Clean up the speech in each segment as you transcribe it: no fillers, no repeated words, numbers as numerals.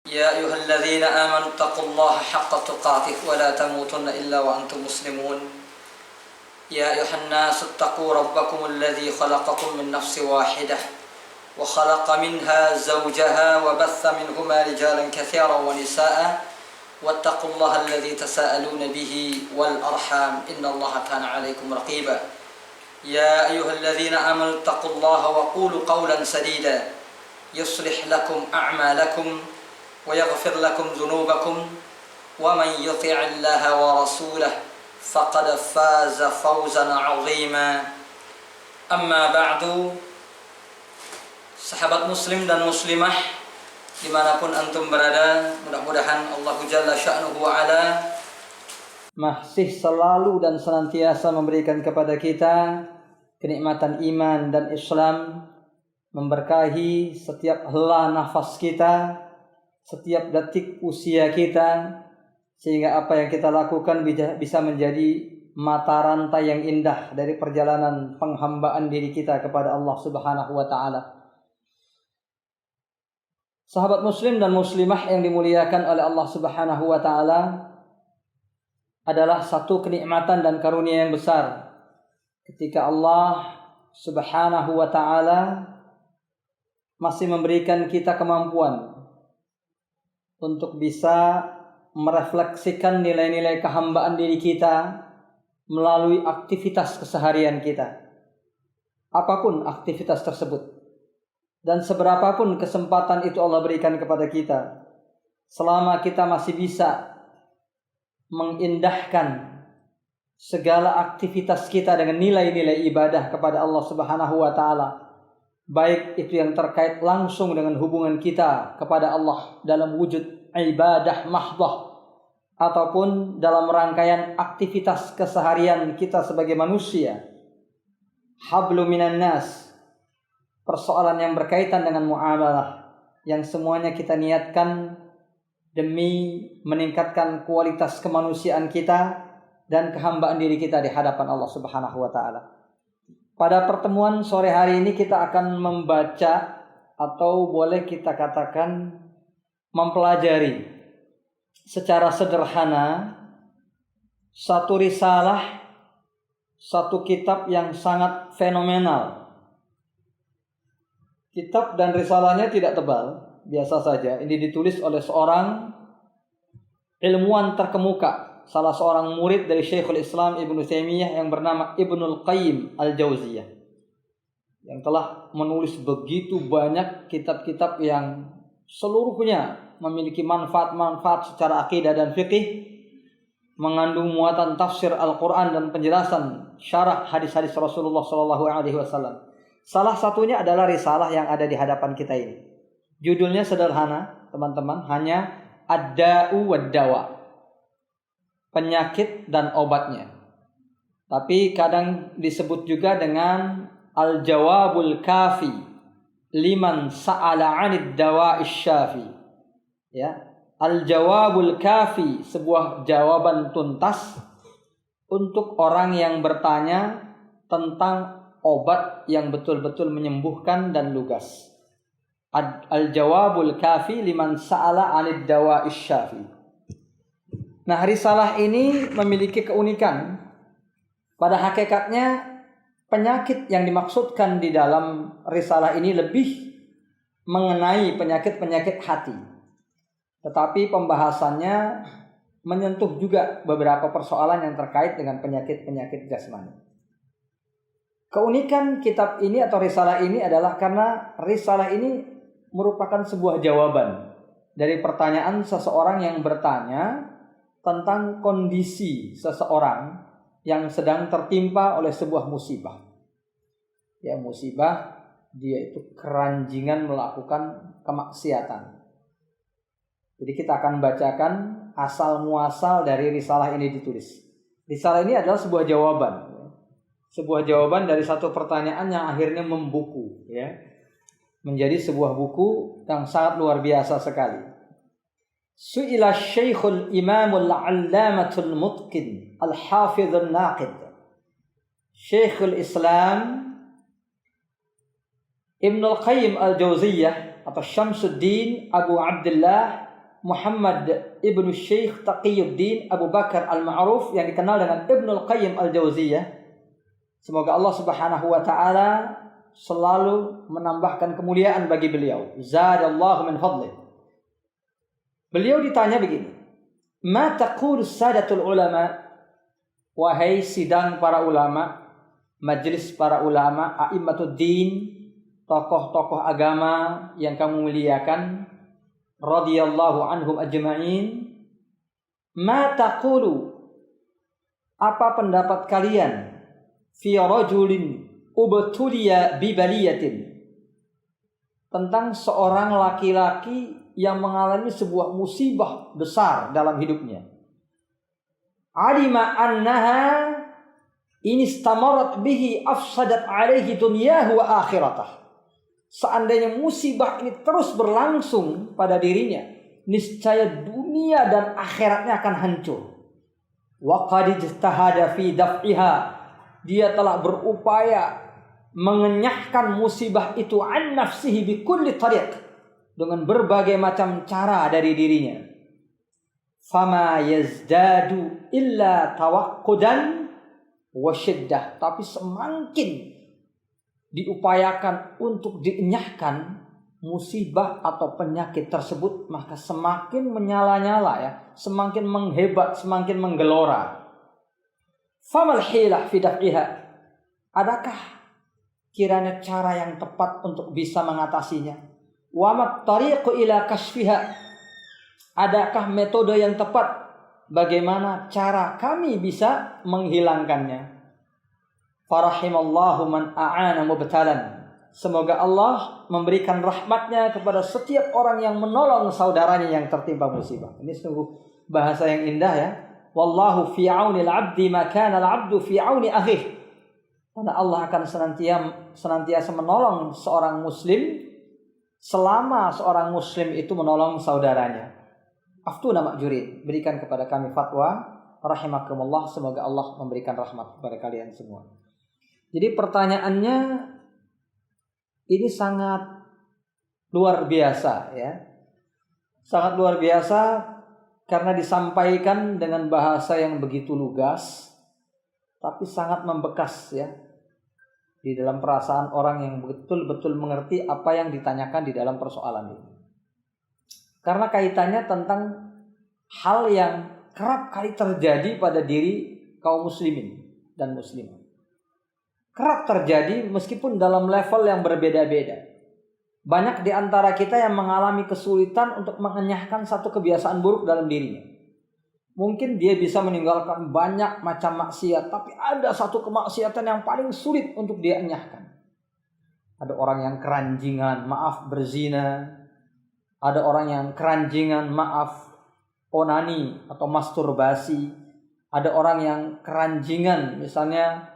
يا أيها الذين آمنوا اتقوا الله حق تقاته ولا تموتن إلا وأنتم مسلمون يا أيها الناس اتقوا ربكم الذي خلقكم من نفس واحدة وخلق منها زوجها وبث منهما رجالا كثيرا ونساء واتقوا الله الذي تساءلون به والأرحام إن الله كان عليكم رقيبا يا أيها الذين آمنوا اتقوا الله وقولوا قولا سديدا يصلح لكم أعمالكم ويغفر لكم ذنوبكم ومن يطع الله ورسوله فقد فاز فوزا عظيما أما بعد. Sahabat muslim dan muslimah dimanapun antum berada, mudah-mudahan Allah Jalla Sya'nuhu wa Ala masih selalu dan senantiasa memberikan kepada kita kenikmatan iman dan Islam, memberkahi setiap hela nafas kita, setiap detik usia kita, sehingga apa yang kita lakukan bisa menjadi mata rantai yang indah dari perjalanan penghambaan diri kita kepada Allah Subhanahu wa Ta'ala. Sahabat muslim dan muslimah yang dimuliakan oleh Allah Subhanahu wa Ta'ala, adalah satu kenikmatan dan karunia yang besar ketika Allah Subhanahu wa Ta'ala masih memberikan kita kemampuan untuk bisa merefleksikan nilai-nilai kehambaan diri kita melalui aktivitas keseharian kita. Apapun aktivitas tersebut dan seberapapun kesempatan itu Allah berikan kepada kita, selama kita masih bisa mengindahkan segala aktivitas kita dengan nilai-nilai ibadah kepada Allah Subhanahu wa Ta'ala, baik itu yang terkait langsung dengan hubungan kita kepada Allah dalam wujud ibadah mahdah, ataupun dalam rangkaian aktivitas keseharian kita sebagai manusia. Hablu minan nas, persoalan yang berkaitan dengan muamalah, yang semuanya kita niatkan demi meningkatkan kualitas kemanusiaan kita dan kehambaan diri kita di hadapan Allah Subhanahu wa Ta'ala. Pada pertemuan sore hari ini kita akan membaca, atau boleh kita katakan mempelajari secara sederhana satu risalah, satu kitab yang sangat fenomenal. Kitab dan risalahnya tidak tebal, biasa saja. Ini ditulis oleh seorang ilmuwan terkemuka, salah seorang murid dari Syekhul Islam Ibnu Taimiyah yang bernama Ibnul Qayyim Al-Jauziyah, yang telah menulis begitu banyak kitab-kitab yang seluruhnya memiliki manfaat-manfaat secara akidah dan fikih, mengandung muatan tafsir Al-Quran dan penjelasan syarah hadis-hadis Rasulullah SAW. Salah satunya adalah risalah yang ada di hadapan kita ini. Judulnya sederhana, teman-teman, hanya Ad-Da'u wad-Dawa, penyakit dan obatnya. Tapi kadang disebut juga dengan Al-Jawabul Kafi liman sa'ala 'anid dawa'is syafi. Ya, Al-Jawabul Kafi, sebuah jawaban tuntas untuk orang yang bertanya tentang obat yang betul-betul menyembuhkan dan lugas. Al-Jawabul Kafi liman sa'ala 'anid dawa'is syafi. Nah, risalah ini memiliki keunikan. Pada hakikatnya penyakit yang dimaksudkan di dalam risalah ini lebih mengenai penyakit-penyakit hati. Tetapi pembahasannya menyentuh juga beberapa persoalan yang terkait dengan penyakit-penyakit jasmani. Keunikan kitab ini atau risalah ini adalah karena risalah ini merupakan sebuah jawaban dari pertanyaan seseorang yang bertanya tentang kondisi seseorang yang sedang tertimpa oleh sebuah musibah. Ya, musibah, dia itu keranjingan melakukan kemaksiatan. Jadi kita akan bacakan asal muasal dari risalah ini ditulis. Risalah ini adalah sebuah jawaban. Sebuah jawaban dari satu pertanyaan yang akhirnya membuku, ya, menjadi sebuah buku yang sangat luar biasa sekali. Su'ila Syekhul Imamul 'Allamatul Mutqin Al-Hafidhun Naqid, Syekhul Islam Ibnul Qayyim Al-Jauziyah atau Syamsuddin Abu Abdullah Muhammad ibnu Syekh Taqiyuddin Abu Bakar Al-Ma'ruf yang dikenal dengan Ibnul Qayyim Al-Jauziyah. Semoga Allah Subhanahu wa taala selalu menambahkan kemuliaan bagi beliau. Zadallahu min fadlih. Beliau ditanya begini, "Ma taqulu sadatul ulama?" Wahai sidang para ulama, majelis para ulama, a'immatud-din, tokoh-tokoh agama yang kamu muliakan, radhiyallahu anhum ajma'in, ma taqulu, apa pendapat kalian fi rajulin ubtuliya bi baliyatin, tentang seorang laki-laki yang mengalami sebuah musibah besar dalam hidupnya. Alima annaha in istamarat bihi afsadat alaihi dunyahu wa akhiratah. Seandainya musibah ini terus berlangsung pada dirinya, niscaya dunia dan akhiratnya akan hancur. Wa qad ijtahada fi daf'iha, dia telah berupaya mengenyahkan musibah itu an nafsihi bi kulli tariq, dengan berbagai macam cara dari dirinya. Fama yazdadu illa tawaqqudan wa syiddah, tapi semakin diupayakan untuk dienyahkan musibah atau penyakit tersebut, maka semakin menyala-nyala ya, semakin menghebat, semakin menggelora. Famal hilah fi daf'iha, adakah kiranya cara yang tepat untuk bisa mengatasinya? Wa mat tariqu ila kashfiha, adakah metode yang tepat bagaimana cara kami bisa menghilangkannya? Farahimallahu man a'ana mubtalan, semoga Allah memberikan rahmatnya kepada setiap orang yang menolong saudaranya yang tertimpa musibah. Ini sungguh bahasa yang indah ya. Wallahu fi auni al-'abdi ma kana al-'abdu fi auni akhihi. Karena Allah akan senantiasa menolong seorang muslim selama seorang muslim itu menolong saudaranya. Aftuna ma'jurin, berikan kepada kami fatwa rahimakumullah, semoga Allah memberikan rahmat kepada kalian semua. Jadi pertanyaannya ini sangat luar biasa ya. Sangat luar biasa karena disampaikan dengan bahasa yang begitu lugas, tapi sangat membekas ya di dalam perasaan orang yang betul-betul mengerti apa yang ditanyakan di dalam persoalan ini. Karena kaitannya tentang hal yang kerap kali terjadi pada diri kaum muslimin dan muslimat. Kerap terjadi meskipun dalam level yang berbeda-beda. Banyak di antara kita yang mengalami kesulitan untuk mengenyahkan satu kebiasaan buruk dalam dirinya. Mungkin dia bisa meninggalkan banyak macam maksiat, tapi ada satu kemaksiatan yang paling sulit untuk dia enyahkan. Ada orang yang keranjingan, maaf, berzina. Ada orang yang keranjingan, maaf, onani atau masturbasi. Ada orang yang keranjingan, misalnya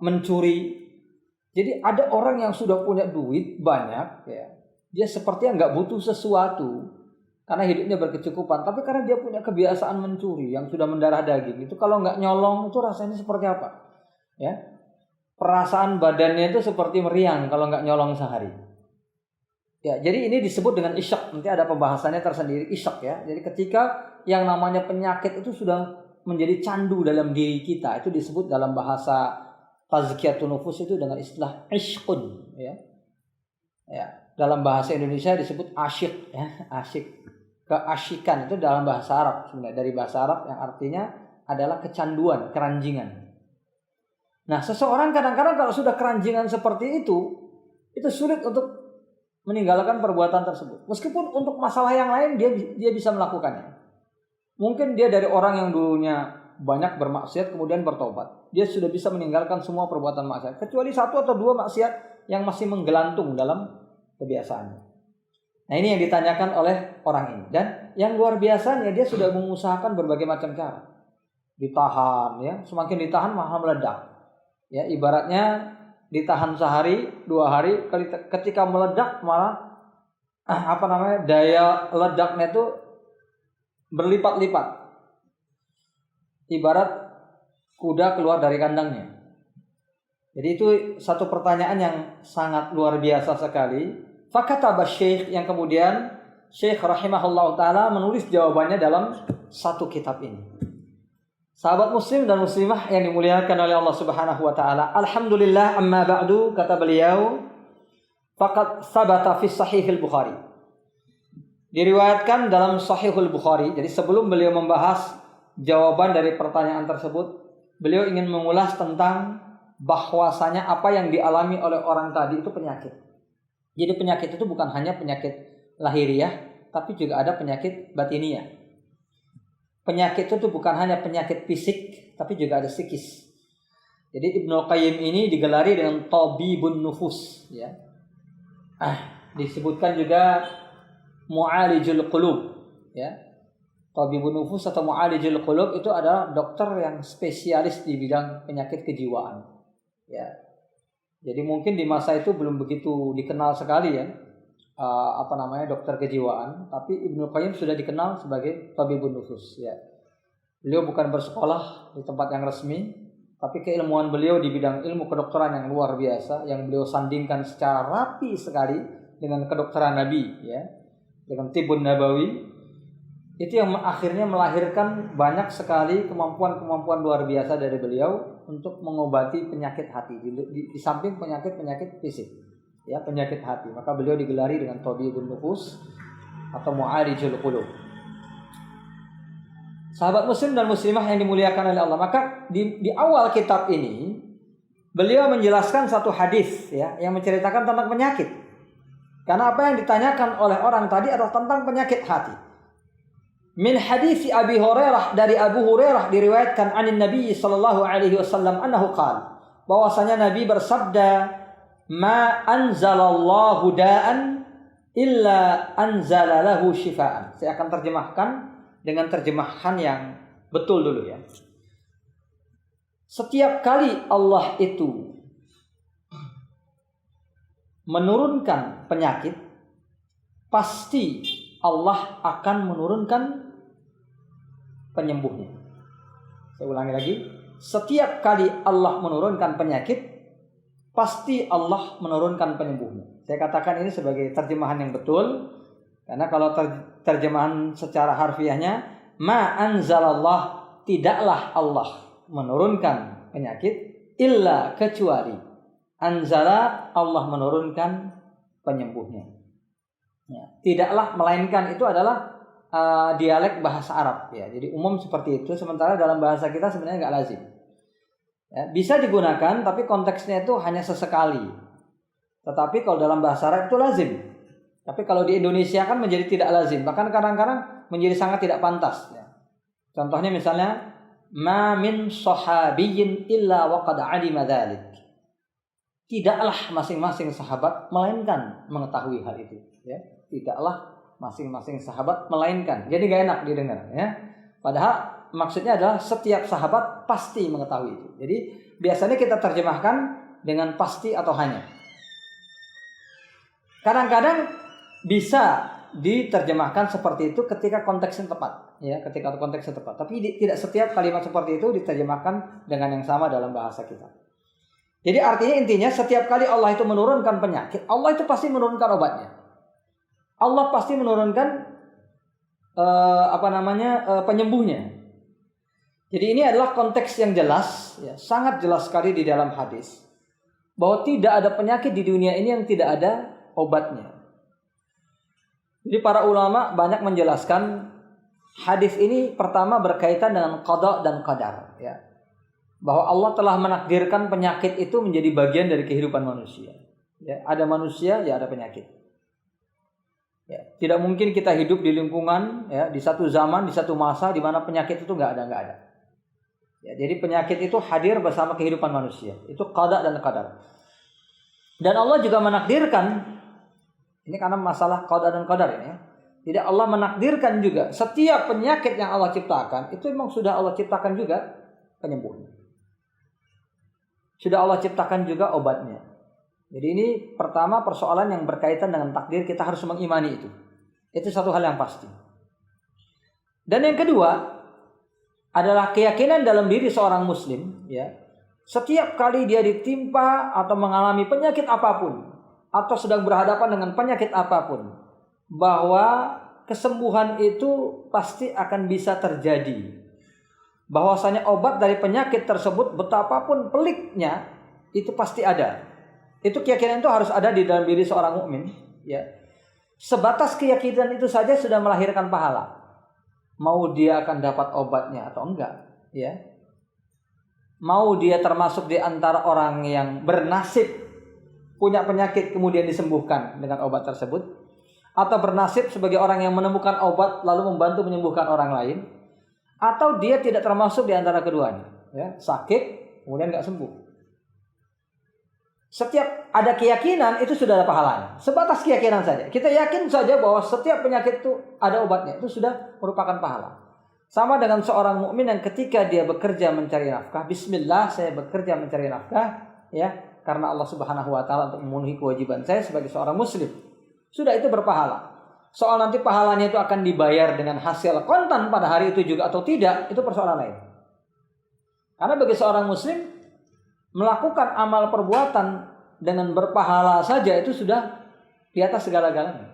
mencuri. Jadi ada orang yang sudah punya duit banyak ya, dia sepertinya nggak butuh sesuatu karena hidupnya berkecukupan, tapi karena dia punya kebiasaan mencuri yang sudah mendarah daging, itu kalau nggak nyolong itu rasanya seperti apa ya, perasaan badannya itu seperti meriang kalau nggak nyolong sehari ya. Jadi ini disebut dengan isyak, nanti ada pembahasannya tersendiri isyak ya. Jadi ketika yang namanya penyakit itu sudah menjadi candu dalam diri kita, itu disebut dalam bahasa tazkiyatun nufus itu dengan istilah isyqun ya. Ya, dalam bahasa Indonesia disebut asyik ya, asyik. Keasyikan itu dalam bahasa Arab sebenarnya, dari bahasa Arab yang artinya adalah kecanduan, keranjingan. Nah, seseorang kadang-kadang kalau sudah keranjingan seperti itu sulit untuk meninggalkan perbuatan tersebut. Meskipun untuk masalah yang lain dia bisa melakukannya. Mungkin dia dari orang yang dulunya banyak bermaksiat kemudian bertobat, dia sudah bisa meninggalkan semua perbuatan maksiat, kecuali satu atau dua maksiat yang masih menggelantung dalam kebiasaannya. Nah, ini yang ditanyakan oleh orang ini. Dan yang luar biasanya dia sudah mengusahakan berbagai macam cara. Ditahan ya, semakin ditahan malah meledak. Ya, ibaratnya ditahan sehari, 2 hari, ketika meledak malah daya ledaknya itu berlipat-lipat. Ibarat kuda keluar dari kandangnya. Jadi itu satu pertanyaan yang sangat luar biasa sekali. Fakataba Syekh, yang kemudian Syekh rahimahullah ta'ala menulis jawabannya dalam satu kitab ini. Sahabat muslim dan muslimah yang dimuliakan oleh Allah Subhanahu wa taala. Alhamdulillah, amma ba'du, kata beliau, faqad sabata fi sahihil Bukhari. Diriwayatkan dalam Sahihul Bukhari. Jadi sebelum beliau membahas jawaban dari pertanyaan tersebut, beliau ingin mengulas tentang bahwasanya apa yang dialami oleh orang tadi itu penyakit. Jadi penyakit itu bukan hanya penyakit lahiriah, tapi juga ada penyakit batiniah. Penyakit itu bukan hanya penyakit fisik, tapi juga ada psikis. Jadi Ibnu Qayyim ini digelari dengan tabibun nufus, ya. Disebutkan juga mu'alijul qulub, ya. Tabibun nufus atau mu'alijul qulub itu adalah dokter yang spesialis di bidang penyakit kejiwaan, ya. Jadi mungkin di masa itu belum begitu dikenal sekali, ya, dokter kejiwaan, tapi Ibnu Qayyim sudah dikenal sebagai tabibun nufus, ya. Beliau bukan bersekolah di tempat yang resmi, tapi keilmuan beliau di bidang ilmu kedokteran yang luar biasa, yang beliau sandingkan secara rapi sekali dengan kedokteran Nabi, ya, dengan Tibbun Nabawi. Itu yang akhirnya melahirkan banyak sekali kemampuan-kemampuan luar biasa dari beliau untuk mengobati penyakit hati di samping penyakit fisik, ya, penyakit hati. Maka beliau digelari dengan tabibun nufus atau mu'alijul qulub. Sahabat muslim dan muslimah yang dimuliakan oleh Allah, maka di awal kitab ini beliau menjelaskan satu hadis, ya, yang menceritakan tentang penyakit. Karena apa yang ditanyakan oleh orang tadi adalah tentang penyakit hati. Min hadis Abi Hurairah, dari Abu Hurairah diriwayatkan anin Nabi sallallahu alaihi wasallam annahu qala, bahwasanya Nabi bersabda, ma anzalallahu da'an illa anzala lahu shifaan. Saya akan terjemahkan dengan terjemahan yang betul dulu, ya. Setiap kali Allah itu menurunkan penyakit, pasti Allah akan menurunkan penyembuhnya. Saya ulangi lagi. Setiap kali Allah menurunkan penyakit, pasti Allah menurunkan penyembuhnya. Saya katakan ini sebagai terjemahan yang betul, karena kalau terjemahan secara harfiahnya, ma anzalallah, tidaklah Allah menurunkan penyakit, illa, kecuali anzala, Allah menurunkan penyembuhnya, ya. Tidaklah, melainkan itu adalah dialek bahasa Arab, ya. Jadi umum seperti itu, sementara dalam bahasa kita sebenarnya nggak lazim, ya. Bisa digunakan, tapi konteksnya itu hanya sesekali. Tetapi kalau dalam bahasa Arab itu lazim. Tapi kalau di Indonesia kan menjadi tidak lazim, bahkan kadang-kadang menjadi sangat tidak pantas, ya. Contohnya misalnya, ma min sahabiyyin illa wa qad alima dzalik. Tidaklah masing-masing sahabat melainkan mengetahui hal itu, ya. Tidaklah masing-masing sahabat melainkan. Jadi gak enak didengar, ya. Padahal maksudnya adalah setiap sahabat pasti mengetahui itu. Jadi biasanya kita terjemahkan dengan pasti atau hanya. Kadang-kadang bisa diterjemahkan seperti itu ketika konteksnya tepat, ya, ketika konteksnya tepat. Tapi tidak setiap kalimat seperti itu diterjemahkan dengan yang sama dalam bahasa kita. Jadi artinya, intinya, setiap kali Allah itu menurunkan penyakit, Allah itu pasti menurunkan obatnya. Allah pasti menurunkan penyembuhnya. Jadi ini adalah konteks yang jelas, ya, sangat jelas sekali di dalam hadis, bahwa tidak ada penyakit di dunia ini yang tidak ada obatnya. Jadi para ulama banyak menjelaskan hadis ini, pertama berkaitan dengan qada dan qadar, ya. Bahwa Allah telah menakdirkan penyakit itu menjadi bagian dari kehidupan manusia. Ya, ada manusia, ya ada penyakit. Ya, tidak mungkin kita hidup di lingkungan, ya, di satu zaman, di satu masa di mana penyakit itu nggak ada. Ya, jadi penyakit itu hadir bersama kehidupan manusia. Itu qada dan qadar. Dan Allah juga menakdirkan, ini karena masalah qada dan qadar ini, ya. Tidak, Allah menakdirkan juga setiap penyakit yang Allah ciptakan itu memang sudah Allah ciptakan juga penyembuhnya. Sudah Allah ciptakan juga obatnya. Jadi ini pertama persoalan yang berkaitan dengan takdir, kita harus mengimani itu. Itu satu hal yang pasti. Dan yang kedua adalah keyakinan dalam diri seorang muslim, ya. Setiap kali dia ditimpa atau mengalami penyakit apapun, atau sedang berhadapan dengan penyakit apapun, bahwa kesembuhan itu pasti akan bisa terjadi. Bahwasanya obat dari penyakit tersebut betapapun peliknya itu pasti ada. Itu keyakinan itu harus ada di dalam diri seorang mukmin, ya. Sebatas keyakinan itu saja sudah melahirkan pahala. Mau dia akan dapat obatnya atau enggak, ya. Mau dia termasuk di antara orang yang bernasib punya penyakit kemudian disembuhkan dengan obat tersebut, atau bernasib sebagai orang yang menemukan obat lalu membantu menyembuhkan orang lain, atau dia tidak termasuk di antara keduanya, ya, sakit kemudian enggak sembuh. Setiap ada keyakinan itu sudah ada pahalanya. Sebatas keyakinan saja. Kita yakin saja bahwa setiap penyakit itu ada obatnya. Itu sudah merupakan pahala. Sama dengan seorang mukmin yang ketika dia bekerja mencari nafkah, bismillah saya bekerja mencari nafkah, ya, karena Allah Subhanahu wa taala untuk memenuhi kewajiban saya sebagai seorang muslim. Sudah itu berpahala. Soal nanti pahalanya itu akan dibayar dengan hasil kontan pada hari itu juga atau tidak, itu persoalan lain. Karena bagi seorang muslim melakukan amal perbuatan dengan berpahala saja itu sudah di atas segala-galanya.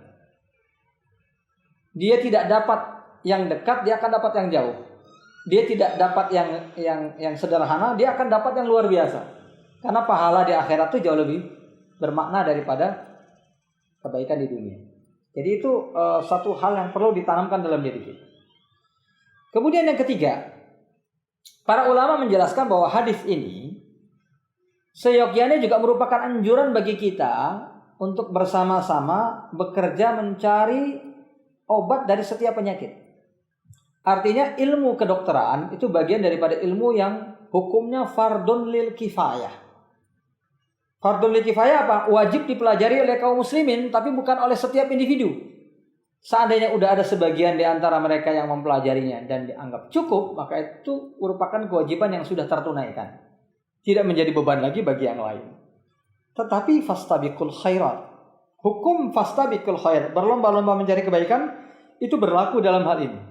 Dia tidak dapat yang dekat, dia akan dapat yang jauh. Dia tidak dapat yang sederhana, dia akan dapat yang luar biasa. Karena pahala di akhirat itu jauh lebih bermakna daripada kebaikan di dunia. Jadi itu satu hal yang perlu ditanamkan dalam diri kita. Kemudian yang ketiga, para ulama menjelaskan bahwa hadis ini seyogyanya juga merupakan anjuran bagi kita untuk bersama-sama bekerja mencari obat dari setiap penyakit. Artinya ilmu kedokteran itu bagian daripada ilmu yang hukumnya fardun lil kifayah. Fardun lil kifayah apa? Wajib dipelajari oleh kaum muslimin tapi bukan oleh setiap individu. Seandainya udah ada sebagian di antara mereka yang mempelajarinya dan dianggap cukup, maka itu merupakan kewajiban yang sudah tertunaikan. Tidak menjadi beban lagi bagi yang lain. Tetapi fastabiqul khairat. Hukum fastabiqul khair, berlomba-lomba mencari kebaikan, itu berlaku dalam hal ini.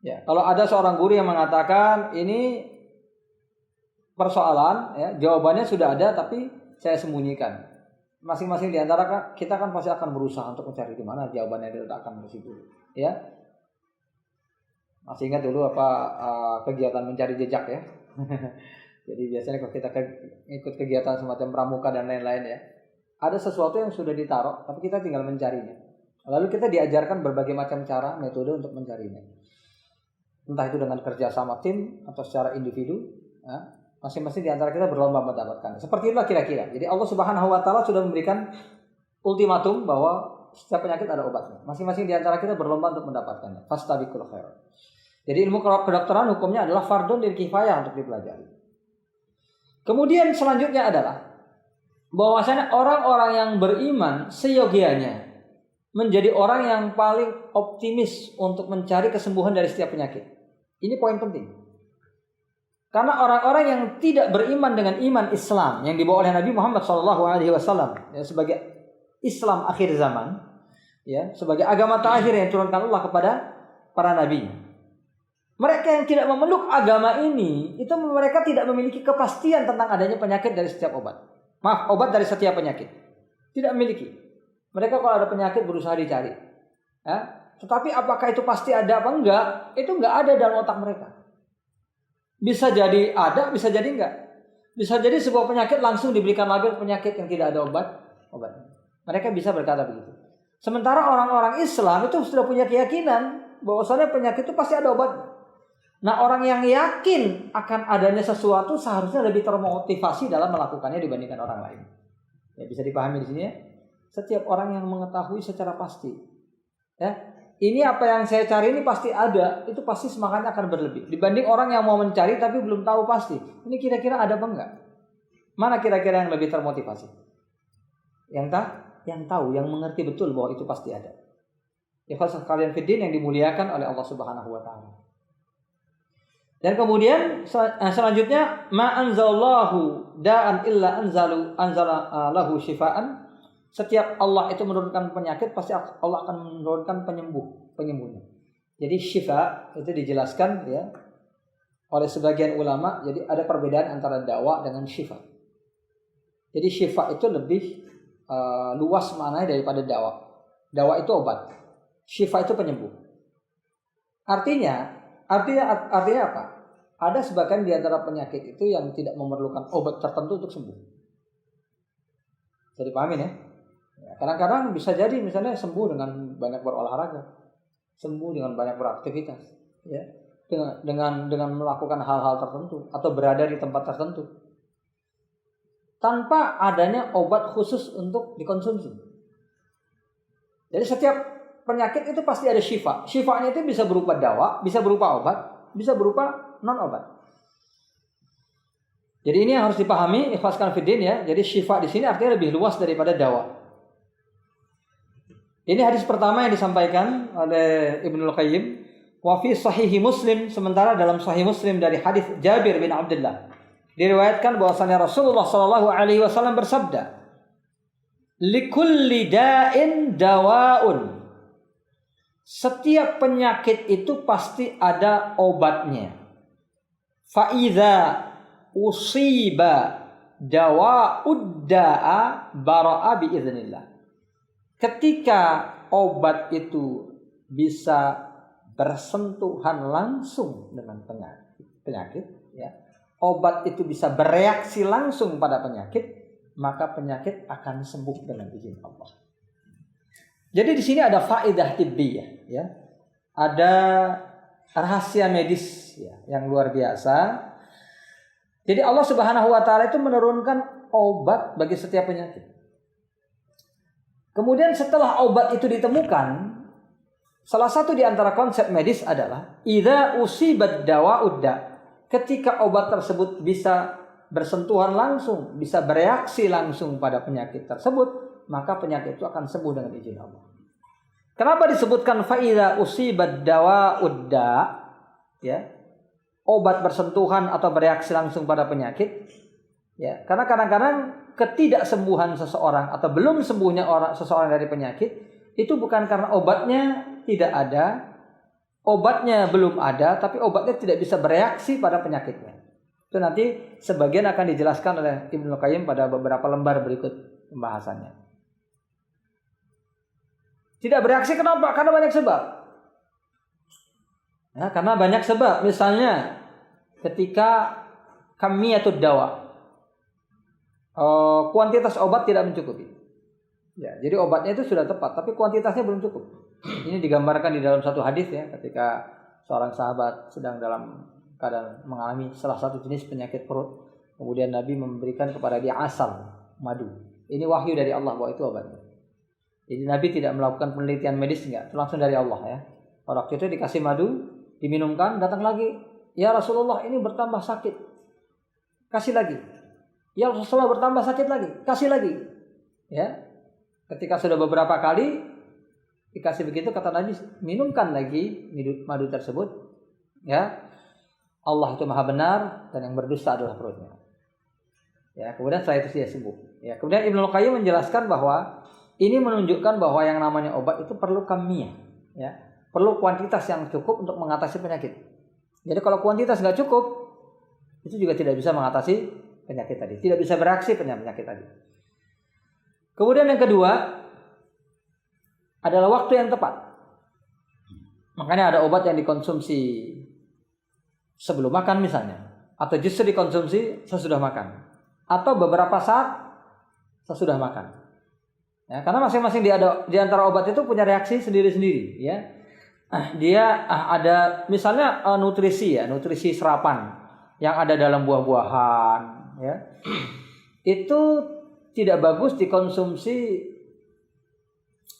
Ya, kalau ada seorang guru yang mengatakan ini persoalan, ya, jawabannya sudah ada tapi saya sembunyikan. Masing-masing di antara kita kan pasti akan berusaha untuk mencari di mana jawabannya diletakkan di situ, ya. Masih ingat dulu kegiatan mencari jejak, ya. Jadi biasanya kalau kita ikut kegiatan semacam pramuka dan lain-lain, ya, ada sesuatu yang sudah ditaruh, tapi kita tinggal mencarinya. Lalu kita diajarkan berbagai macam cara, metode untuk mencarinya. Entah itu dengan kerja sama tim atau secara individu, ya, masing-masing di antara kita berlomba mendapatkan. Seperti itulah kira-kira. Jadi Allah Subhanahu wa taala sudah memberikan ultimatum bahwa setiap penyakit ada obatnya. Masing-masing di antara kita berlomba untuk mendapatkannya. Fastabiqul khairat. Jadi ilmu kedokteran hukumnya adalah fardun lil kifayah untuk dipelajari. Kemudian selanjutnya adalah bahwasanya orang-orang yang beriman seyogianya menjadi orang yang paling optimis untuk mencari kesembuhan dari setiap penyakit. Ini poin penting. Karena orang-orang yang tidak beriman dengan iman Islam yang dibawa oleh Nabi Muhammad SAW, ya, sebagai Islam akhir zaman, ya, sebagai agama terakhir yang diturunkan Allah kepada para nabi. Mereka yang tidak memeluk agama ini, itu mereka tidak memiliki kepastian tentang adanya penyakit dari setiap obat. Obat dari setiap penyakit. Tidak memiliki. Mereka kalau ada penyakit berusaha dicari. Ya? Tetapi apakah itu pasti ada apa enggak? Itu enggak ada dalam otak mereka. Bisa jadi ada, bisa jadi enggak. Bisa jadi sebuah penyakit langsung diberikan label penyakit yang tidak ada obat. Mereka bisa berkata begitu. Sementara orang-orang Islam itu sudah punya keyakinan bahwasanya penyakit itu pasti ada obatnya. Nah, orang yang yakin akan adanya sesuatu seharusnya lebih termotivasi dalam melakukannya dibandingkan orang lain. Ya, bisa dipahami di sini, ya. Setiap orang yang mengetahui secara pasti, ya, ini apa yang saya cari ini pasti ada, itu pasti semangatnya akan berlebih dibanding orang yang mau mencari tapi belum tahu pasti. Ini kira-kira ada apa enggak? Mana kira-kira yang lebih termotivasi? Yang tahu, yang mengerti betul bahwa itu pasti ada. Ya, kalian fiddin yang dimuliakan oleh Allah Subhanahu wa taala. Dan kemudian selanjutnya ma anzalallahu da'an illa anzala lahu syifaan. Setiap Allah itu menurunkan penyakit pasti Allah akan menurunkan penyembuhnya. Jadi syifa itu dijelaskan, ya, oleh sebagian ulama. Jadi ada perbedaan antara dawa dengan syifa. Jadi syifa itu lebih luas maknanya daripada dawa. Dawa itu obat. Syifa itu penyembuh. Artinya apa? Ada sebagian di antara penyakit itu yang tidak memerlukan obat tertentu untuk sembuh. Jadi pahamin ya. Kadang-kadang bisa jadi misalnya sembuh dengan banyak berolahraga, sembuh dengan banyak beraktivitas, ya, dengan melakukan hal-hal tertentu atau berada di tempat tertentu, tanpa adanya obat khusus untuk dikonsumsi. Jadi setiap penyakit itu pasti ada syifa. Syifanya itu bisa berupa dawa, bisa berupa obat, bisa berupa non obat. Jadi ini yang harus dipahami, ikhlaskan fiddin ya. Jadi syifa di sini artinya lebih luas daripada dawa. Ini hadis pertama yang disampaikan oleh Ibnul Qayyim. Wa fi sahihi Muslim, sementara dalam sahih Muslim dari hadis Jabir bin Abdullah diriwayatkan bahwasanya Rasulullah sallallahu alaihi wasallam bersabda, "Likulli da'in dawa'un." Setiap penyakit itu pasti ada obatnya. Fa idza usiba dawa'ud da'a bara'a bi idznillah. Ketika obat itu bisa bersentuhan langsung dengan penyakit, ya, obat itu bisa bereaksi langsung pada penyakit, maka penyakit akan sembuh dengan izin Allah. Jadi di sini ada faedah tibbiyah, ya, ada rahasia medis ya, yang luar biasa. Jadi Allah Subhanahu Wa Taala itu menurunkan obat bagi setiap penyakit. Kemudian setelah obat itu ditemukan, salah satu di antara konsep medis adalah idza usibat dawa'ud da. Ketika obat tersebut bisa bersentuhan langsung, bisa bereaksi langsung pada penyakit tersebut, maka penyakit itu akan sembuh dengan izin Allah. Kenapa disebutkan fa idza usibat dawa'ud da? Ya. Obat bersentuhan atau bereaksi langsung pada penyakit. Ya, karena kadang-kadang ketidaksembuhan seseorang atau belum sembuhnya seseorang dari penyakit itu bukan karena obatnya tidak ada, obatnya belum ada, tapi obatnya tidak bisa bereaksi pada penyakitnya. Itu nanti sebagian akan dijelaskan oleh Ibnu Qayyim pada beberapa lembar berikut pembahasannya. Tidak bereaksi kenapa? Karena banyak sebab. Ya, karena banyak sebab. Misalnya ketika kamiyatud dawa, kuantitas obat tidak mencukupi. Ya, jadi obatnya itu sudah tepat, tapi kuantitasnya belum cukup. Ini digambarkan di dalam satu hadis ya, ketika seorang sahabat sedang dalam keadaan mengalami salah satu jenis penyakit perut, kemudian Nabi memberikan kepada dia asal, madu. Ini wahyu dari Allah bahwa itu obatnya. Jadi Nabi tidak melakukan penelitian medis, enggak, langsung dari Allah ya. Orang itu dikasih madu, diminumkan, datang lagi, ya Rasulullah ini bertambah sakit, kasih lagi. Ya Rasulullah bertambah sakit lagi, kasih lagi. Ya, ketika sudah beberapa kali dikasih begitu, kata Nabi, minumkan lagi madu tersebut. Ya, Allah itu maha benar dan yang berdusta adalah perutnya. Ya, kemudian setelah itu dia sembuh. Ya, kemudian Ibnu Qayyim menjelaskan bahwa ini menunjukkan bahwa yang namanya obat itu perlu kamiyah. Ya, perlu kuantitas yang cukup untuk mengatasi penyakit. Jadi kalau kuantitas nggak cukup, itu juga tidak bisa mengatasi penyakit tadi, tidak bisa bereaksi penyakit tadi. Kemudian yang kedua adalah waktu yang tepat. Makanya ada obat yang dikonsumsi sebelum makan misalnya, atau justru dikonsumsi sesudah makan, atau beberapa saat sesudah makan. Ya, karena masing-masing di antara obat itu punya reaksi sendiri-sendiri. Ya, dia ada misalnya nutrisi ya, nutrisi serapan yang ada dalam buah-buahan. Ya, itu tidak bagus dikonsumsi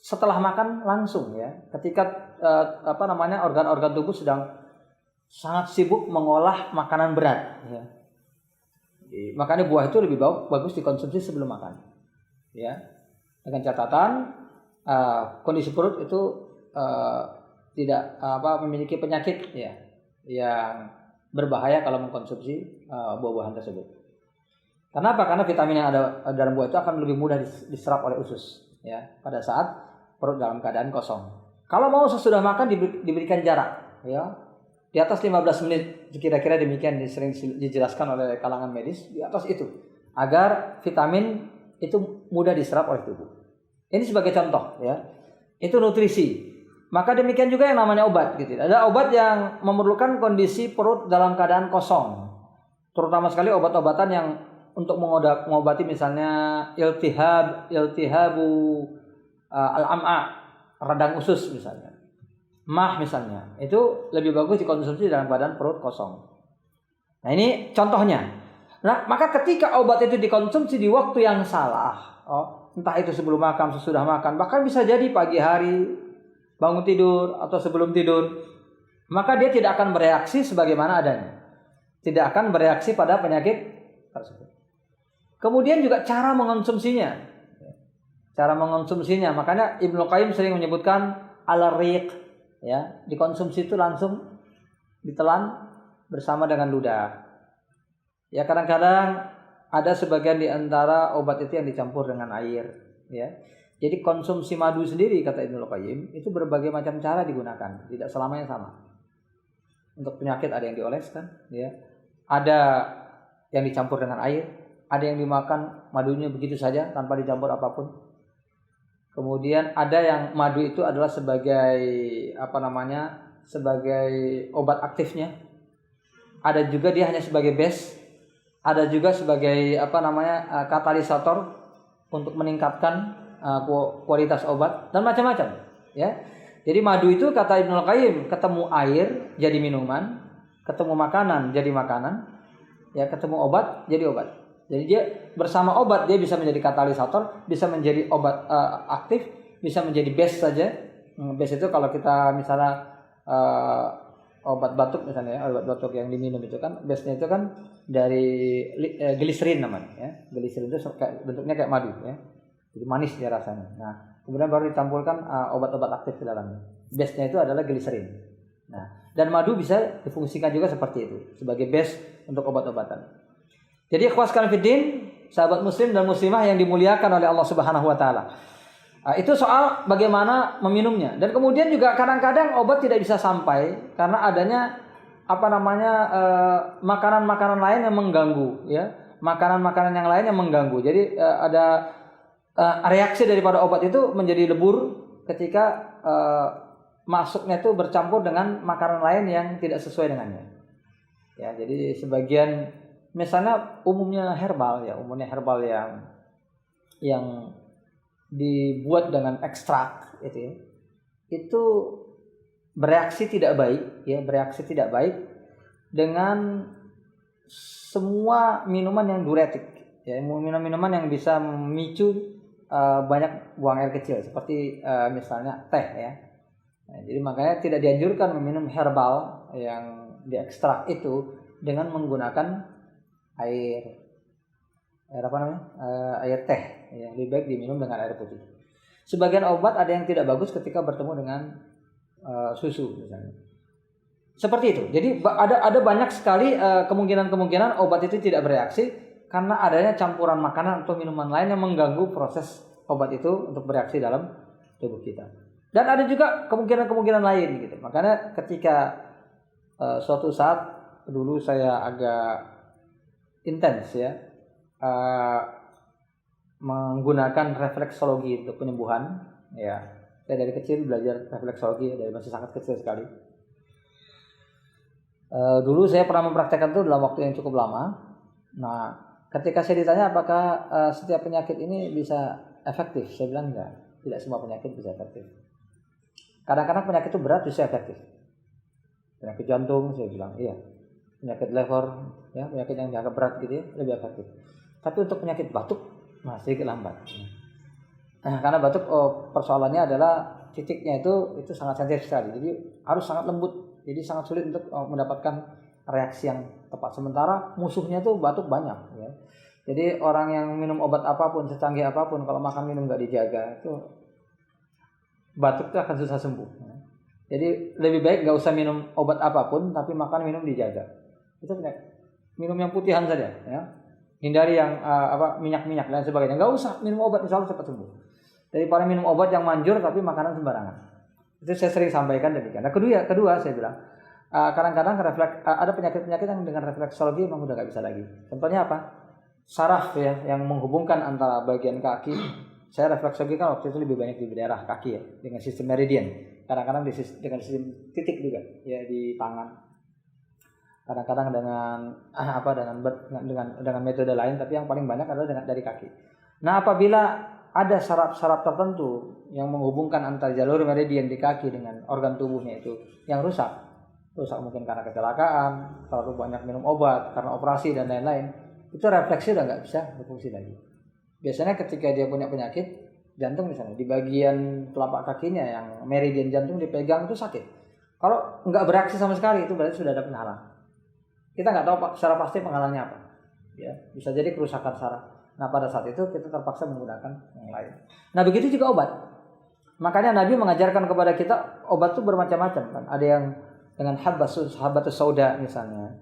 setelah makan langsung ya. Ketika organ-organ tubuh sedang sangat sibuk mengolah makanan berat. Ya. Makanya buah itu lebih bagus dikonsumsi sebelum makan. Ya, dengan catatan kondisi perut itu tidak memiliki penyakit ya yang berbahaya kalau mengkonsumsi buah-buahan tersebut. Kenapa? Karena vitamin yang ada dalam buah itu akan lebih mudah diserap oleh usus ya pada saat perut dalam keadaan kosong. Kalau mau sesudah makan diberikan jarak ya di atas 15 menit, kira-kira demikian sering dijelaskan oleh kalangan medis, di atas itu agar vitamin itu mudah diserap oleh tubuh. Ini sebagai contoh ya. Itu nutrisi. Maka demikian juga yang namanya obat gitu. Ada obat yang memerlukan kondisi perut dalam keadaan kosong. Terutama sekali obat-obatan yang untuk mengobati misalnya iltihabu al-am'a, radang usus misalnya. Mah misalnya. Itu lebih bagus dikonsumsi dalam keadaan perut kosong. Nah, ini contohnya. Nah, maka ketika obat itu dikonsumsi di waktu yang salah, entah itu sebelum makan, sesudah makan, bahkan bisa jadi pagi hari, bangun tidur atau sebelum tidur, maka dia tidak akan bereaksi sebagaimana adanya. Tidak akan bereaksi pada penyakit tersebut. Kemudian juga cara mengonsumsinya. Cara mengonsumsinya, makanya Ibnu Qayyim sering menyebutkan al-riq, ya, dikonsumsi itu langsung ditelan bersama dengan ludah. Ya, kadang-kadang ada sebagian di antara obat itu yang dicampur dengan air, ya. Jadi konsumsi madu sendiri, kata Ibnu Qayyim, itu berbagai macam cara digunakan, tidak selamanya sama. Untuk penyakit ada yang dioleskan, ya. Ada yang dicampur dengan air, ada yang dimakan madunya begitu saja tanpa dicampur apapun. Kemudian ada yang madu itu adalah sebagai sebagai obat aktifnya. Ada juga dia hanya sebagai base, ada juga sebagai katalisator untuk meningkatkan kualitas obat dan macam-macam, ya. Jadi madu itu kata Ibnu Qayyim, ketemu air jadi minuman, ketemu makanan jadi makanan, ya, ketemu obat jadi obat. Jadi dia bersama obat dia bisa menjadi katalisator, bisa menjadi obat aktif, bisa menjadi base saja. Base itu kalau kita misalnya obat batuk misalnya, obat batuk yang diminum itu kan base-nya itu kan dari gliserin namanya, ya. Gliserin itu bentuknya kayak madu, ya. Jadi manis dia rasanya. Nah, kemudian baru ditampilkan obat-obat aktif di dalamnya. Base-nya itu adalah gliserin. Nah, dan madu bisa difungsikan juga seperti itu, sebagai base untuk obat-obatan. Jadi ikhwaskan fiddin, sahabat muslim dan muslimah yang dimuliakan oleh Allah Subhanahu wa taala. Itu soal bagaimana meminumnya. Dan kemudian juga kadang-kadang obat tidak bisa sampai karena adanya makanan-makanan lain yang mengganggu, ya. Makanan-makanan yang lain yang mengganggu. Jadi ada reaksi daripada obat itu menjadi lebur ketika masuknya itu bercampur dengan makanan lain yang tidak sesuai dengannya. Ya, jadi sebagian misalnya umumnya herbal yang dibuat dengan ekstrak itu bereaksi tidak baik dengan semua minuman yang diuretik, ya, minuman yang bisa memicu banyak buang air kecil seperti misalnya teh, ya. Nah, jadi makanya tidak dianjurkan meminum herbal yang diekstrak itu dengan menggunakan air teh, ya. Lebih baik diminum dengan air putih. Sebagian obat ada yang tidak bagus ketika bertemu dengan susu misalnya. Seperti itu. Jadi ada banyak sekali kemungkinan obat itu tidak bereaksi karena adanya campuran makanan atau minuman lain yang mengganggu proses obat itu untuk bereaksi dalam tubuh kita. Dan ada juga kemungkinan lain gitu. Makanya ketika suatu saat dulu saya agak intens, ya, menggunakan refleksologi untuk penyembuhan, ya. Saya dari kecil belajar refleksologi dari masih sangat kecil sekali. Dulu saya pernah mempraktekkan itu dalam waktu yang cukup lama. Nah, ketika saya ditanya apakah setiap penyakit ini bisa efektif, saya bilang enggak. Tidak semua penyakit bisa efektif. Kadang-kadang penyakit itu berat bisa efektif. Penyakit jantung, saya bilang iya. Penyakit liver, ya, penyakit yang dianggap berat gitu, ya, lebih efektif. Tapi untuk penyakit batuk masih lambat. Nah, karena batuk persoalannya adalah titiknya itu sangat sensitif sekali. Jadi harus sangat lembut. Jadi sangat sulit untuk mendapatkan reaksi yang tepat. Sementara musuhnya tuh batuk banyak, ya. Jadi orang yang minum obat apapun, secanggih apapun, kalau makan minum nggak dijaga, itu batuk itu akan susah sembuh. Ya. Jadi lebih baik nggak usah minum obat apapun, tapi makan minum dijaga. Itu minum yang putihan saja, ya. Hindari yang minyak-minyak dan sebagainya. Nggak usah minum obat, insya Allah cepat sembuh. Daripada minum obat yang manjur tapi makanan sembarangan. Itu saya sering sampaikan demikian. Nah, kedua saya bilang, kadang-kadang ada penyakit-penyakit yang dengan refleksologi memang udah nggak bisa lagi. Contohnya apa? Saraf, ya, yang menghubungkan antara bagian kaki saya refleksologi kan waktu itu lebih banyak di daerah kaki ya, dengan sistem meridian. Kadang-kadang dengan sistem titik juga ya di tangan. Kadang-kadang dengan metode lain, tapi yang paling banyak adalah dari kaki. Nah, apabila ada saraf-saraf tertentu yang menghubungkan antara jalur meridian di kaki dengan organ tubuhnya itu yang rusak mungkin karena kecelakaan, terlalu banyak minum obat, karena operasi dan lain-lain, itu refleksi udah nggak bisa berfungsi lagi. Biasanya ketika dia punya penyakit jantung misalnya, di bagian telapak kakinya yang meridian jantung dipegang itu sakit. Kalau nggak bereaksi sama sekali, itu berarti sudah ada penghalang. Kita nggak tahu secara pasti penghalangnya apa. Ya, bisa jadi kerusakan saraf. Nah, pada saat itu kita terpaksa menggunakan yang lain. Nah, begitu juga obat. Makanya Nabi mengajarkan kepada kita obat itu bermacam-macam kan. Ada yang dengan habbatus sauda misalnya.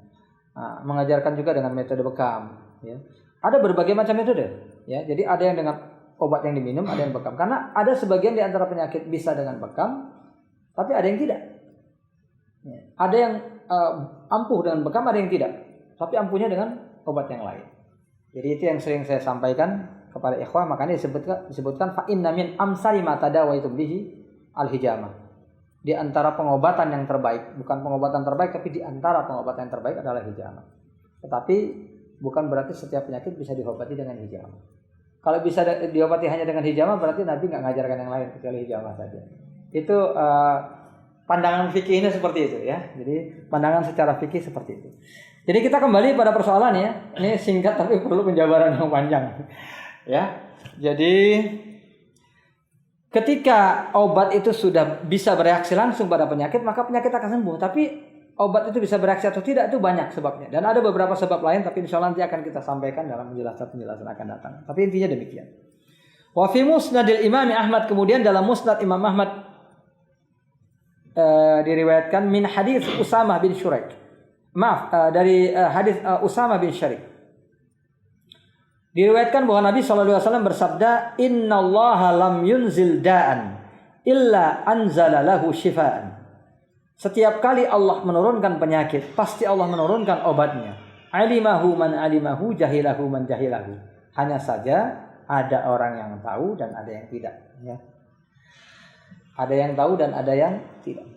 Nah, mengajarkan juga dengan metode bekam. Ya. Ada berbagai macam metode. Ya, jadi ada yang dengan obat yang diminum, ada yang bekam. Karena ada sebagian di antara penyakit bisa dengan bekam, tapi ada yang tidak. Ya. Ada yang ampuh dengan bekam, ada yang tidak. Tapi ampuhnya dengan obat yang lain. Jadi itu yang sering saya sampaikan kepada ikhwah, makanya disebutkan fa inna min amsari ma tadawaitum bihi al-hijamah. Di antara pengobatan yang terbaik, bukan pengobatan terbaik, tapi di antara pengobatan yang terbaik adalah hijamah. Tetapi bukan berarti setiap penyakit bisa diobati dengan hijamah. Kalau bisa diobati hanya dengan hijamah, berarti Nabi nggak ngajarkan yang lain kecuali hijamah saja. Itu pandangan fikihnya seperti itu ya. Jadi pandangan secara fikih seperti itu. Jadi kita kembali pada persoalan ya. Ini singkat tapi perlu penjabaran yang panjang. Ya. Jadi ketika obat itu sudah bisa bereaksi langsung pada penyakit, maka penyakit akan sembuh. Tapi obat itu bisa bereaksi atau tidak itu banyak sebabnya. Dan ada beberapa sebab lain, tapi insya Allah nanti akan kita sampaikan dalam penjelasan akan datang. Tapi intinya demikian. Wa fi musnadil Imam Ahmad, kemudian dalam musnad Imam Ahmad diriwayatkan min hadis Usamah bin Syuraik. Dari hadis Usamah bin Syarif. Diriwayatkan bahwa Nabi SAW bersabda, "Innallaha lam yunzil da'an illa anzala lahu shifaan." Setiap kali Allah menurunkan penyakit, pasti Allah menurunkan obatnya. Alimahu man alimahu, jahilahu man jahilahu. Hanya saja ada orang yang tahu dan ada yang tidak. Ya. Ada yang tahu dan ada yang tidak.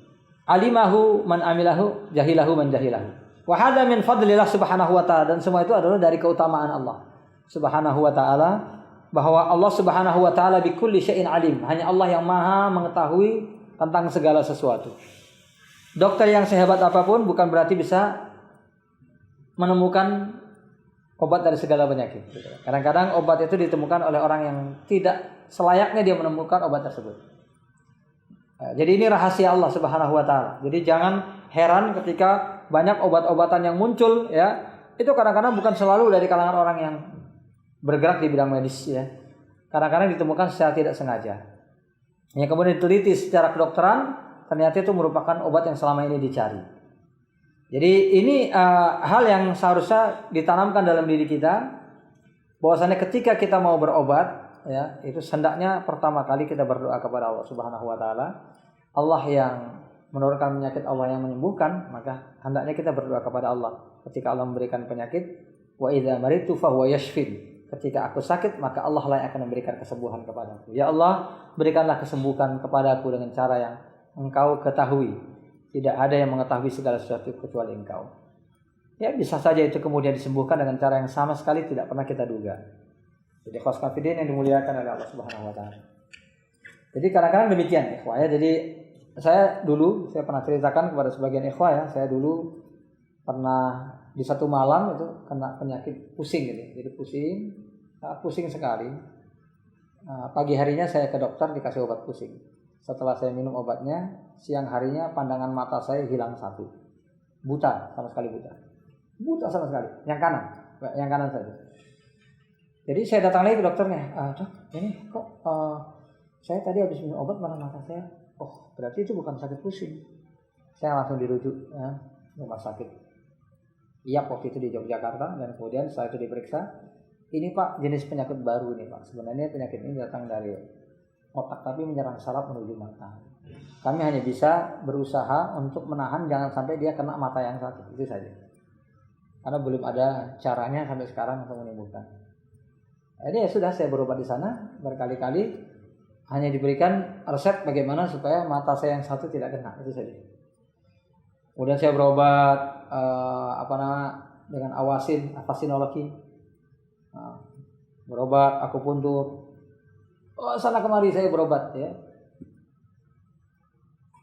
Alimahu man amilahu, jahilahu man jahilahu. Wa hadza min fadlillah subhanahu wa ta'ala, dan semua itu adalah dari keutamaan Allah subhanahu wa ta'ala, bahwa Allah subhanahu wa ta'ala bikulli syai'in alim. Hanya Allah yang maha mengetahui tentang segala sesuatu. Dokter yang sehebat apapun bukan berarti bisa menemukan obat dari segala penyakit. Kadang-kadang obat itu ditemukan oleh orang yang tidak selayaknya dia menemukan obat tersebut. Jadi ini rahasia Allah subhanahu wa ta'ala. Jadi jangan heran ketika banyak obat-obatan yang muncul ya, itu kadang-kadang bukan selalu dari kalangan orang yang bergerak di bidang medis ya. Kadang-kadang ditemukan secara tidak sengaja. Yang kemudian diteliti secara kedokteran, ternyata itu merupakan obat yang selama ini dicari. Jadi ini hal yang seharusnya ditanamkan dalam diri kita, bahwasanya ketika kita mau berobat ya, itu hendaknya pertama kali kita berdoa kepada Allah Subhanahu wa taala. Allah yang menurunkan penyakit, Allah yang menyembuhkan, maka hendaknya kita berdoa kepada Allah. Ketika Allah memberikan penyakit, wa idza maritu fa huwa yashfin. Ketika aku sakit, maka Allah lah yang akan memberikan kesembuhan kepadaku. Ya Allah, berikanlah kesembuhan kepadaku dengan cara yang Engkau ketahui. Tidak ada yang mengetahui segala sesuatu kecuali Engkau. Ya, bisa saja itu kemudian disembuhkan dengan cara yang sama sekali tidak pernah kita duga. Jadi khosfafidin yang dimuliakan oleh Allah Subhanahu wa taala. Jadi kadang-kadang demikian ikhwah ya. Jadi saya pernah ceritakan kepada sebagian ikhwah ya, saya dulu pernah di satu malam itu kena penyakit pusing gitu. Jadi pusing sekali. Pagi harinya saya ke dokter dikasih obat pusing. Setelah saya minum obatnya, siang harinya pandangan mata saya hilang satu. Buta, sama sekali buta. Buta sama sekali, yang kanan saja. Jadi saya datang lagi ke dokternya. Dok, ini kok saya tadi habis minum obat malah mata saya. Oh, berarti itu bukan sakit pusing. Saya langsung dirujuk ya, rumah sakit. Iya, waktu itu di Yogyakarta, dan kemudian setelah itu diperiksa. Ini Pak, jenis penyakit baru ini Pak. Sebenarnya penyakit ini datang dari otak tapi menyerang saraf menuju mata. Kami hanya bisa berusaha untuk menahan jangan sampai dia kena mata yang satu, itu saja. Karena belum ada caranya sampai sekarang untuk menyembuhkan. Ini ya sudah, saya berobat di sana berkali-kali, hanya diberikan resep bagaimana supaya mata saya yang satu tidak kena, itu saja. Kemudian saya berobat dengan avasinologi, berobat akupuntur, sana kemari saya berobat ya,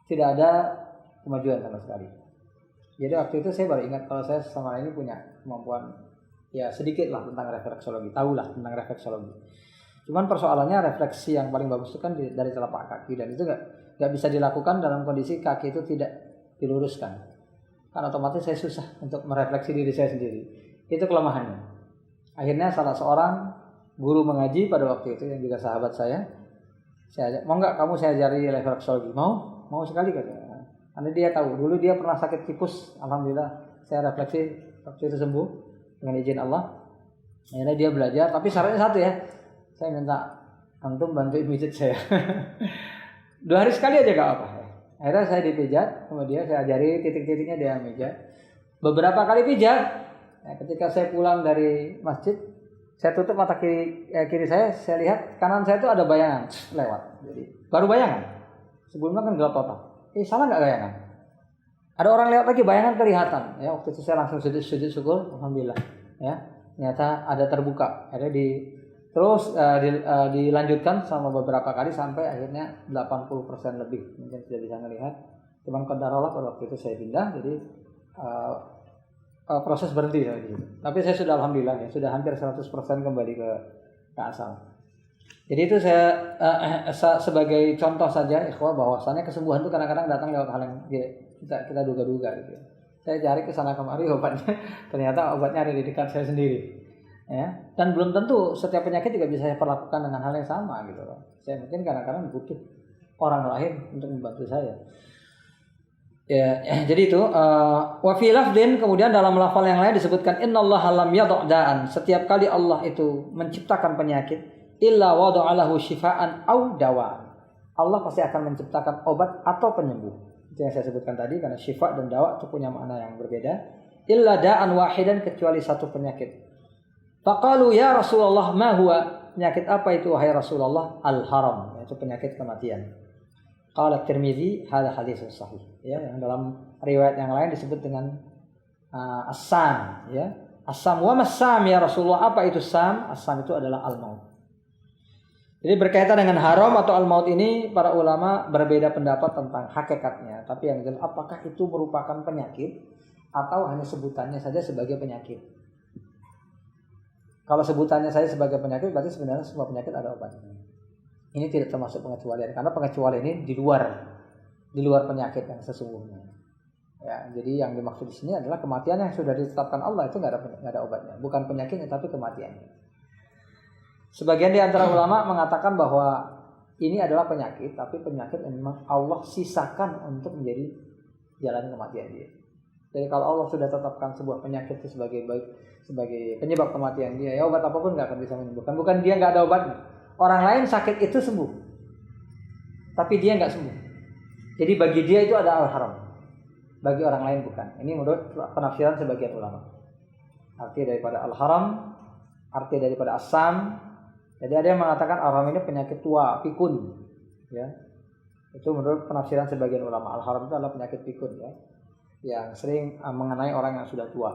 tidak ada kemajuan sama sekali. Jadi waktu itu saya baru ingat kalau saya selama ini punya kemampuan ya sedikit lah tentang refleksologi, tahulah tentang refleksologi. Cuman persoalannya refleksi yang paling bagus itu kan dari telapak kaki, dan itu nggak bisa dilakukan dalam kondisi kaki itu tidak diluruskan. Kan otomatis saya susah untuk merefleksi diri saya sendiri. Itu kelemahannya. Akhirnya salah seorang guru mengaji pada waktu itu yang juga sahabat saya ajak, mau nggak kamu saya ajari refleksologi? Mau sekali katanya. Karena dia tahu dulu dia pernah sakit tipus, alhamdulillah saya refleksi waktu itu sembuh dengan izin Allah. Akhirnya dia belajar, tapi syaratnya satu ya, saya minta antum bantuin pijat saya. 2 hari sekali aja gak apa. Akhirnya saya dipijat, kemudian saya ajari titik-titiknya dia pijat. Beberapa kali pijat, ketika saya pulang dari masjid, saya tutup mata kiri saya lihat kanan saya itu ada bayangan lewat. Jadi baru bayangan. Sebelumnya kan gelap total. Salah nggak bayangan? Ada orang lewat lagi, bayangan kelihatan. Ya, waktu itu saya langsung sujud syukur, alhamdulillah. Ya, ternyata ada terbuka. Akhirnya dilanjutkan selama beberapa kali sampai akhirnya 80% lebih mungkin sudah bisa melihat. Cuman qadarullah pada waktu itu saya pindah, jadi proses berhenti gitu. Tapi saya sudah alhamdulillah ya, sudah hampir 100% kembali ke asal. Jadi itu saya sebagai contoh saja ikhwah, bahwasanya kesembuhan itu kadang-kadang datang lewat hal yang kita duga-duga gitu. Saya cari ke sana kemari obatnya, ternyata obatnya ada di dekat saya sendiri. Ya, dan belum tentu setiap penyakit juga bisa saya perlakukan dengan hal yang sama gitu loh. Saya mungkin kadang-kadang butuh orang lain untuk membantu saya. Ya, jadi itu wa fi lafdin, kemudian dalam lafal yang lain disebutkan innallaha lam yadh' da'an, setiap kali Allah itu menciptakan penyakit illa wada'alahu syifaan au dawa, Allah pasti akan menciptakan obat atau penyembuh. Itu yang saya sebutkan tadi, karena syifa dan dawa itu punya makna yang berbeda. Illa da'an wahidan, kecuali satu penyakit. Faqalu ya Rasulullah ma huwa, penyakit apa itu wahai Rasulullah? Al-haram, yaitu penyakit kematian. Qala Tirmizi hadza haditsun sahih. Ya, yang dalam riwayat yang lain disebut dengan as-sam, ya. As-sam, wa mas-sam ya Rasulullah, apa itu sam? As-sam itu adalah al-maut. Jadi berkaitan dengan haram atau al-maut ini, para ulama berbeda pendapat tentang hakikatnya. Tapi yang jelas, apakah itu merupakan penyakit atau hanya sebutannya saja sebagai penyakit? Kalau sebutannya saya sebagai penyakit, berarti sebenarnya semua penyakit ada obatnya. Ini tidak termasuk pengecualian, karena pengecualian ini di luar penyakit yang sesungguhnya. Ya, jadi yang dimaksud di sini adalah kematian yang sudah ditetapkan Allah, itu nggak ada obatnya, bukan penyakitnya tapi kematiannya. Sebagian di antara ulama mengatakan bahwa ini adalah penyakit, tapi penyakit yang memang Allah sisakan untuk menjadi jalan kematian dia. Jadi kalau Allah sudah tetapkan sebuah penyakit itu sebagai penyebab kematian dia, ya obat apapun nggak akan bisa menyembuhkan. Bukan dia nggak ada obatnya. Orang lain sakit itu sembuh, tapi dia nggak sembuh. Jadi bagi dia itu ada al-haram, bagi orang lain bukan. Ini menurut penafsiran sebagian ulama. Arti daripada al-haram, arti daripada as-sam. Jadi ada yang mengatakan al-haram ini penyakit tua, pikun, ya. Itu menurut penafsiran sebagian ulama. Al-haram itu adalah penyakit pikun, ya, yang sering mengenai orang yang sudah tua,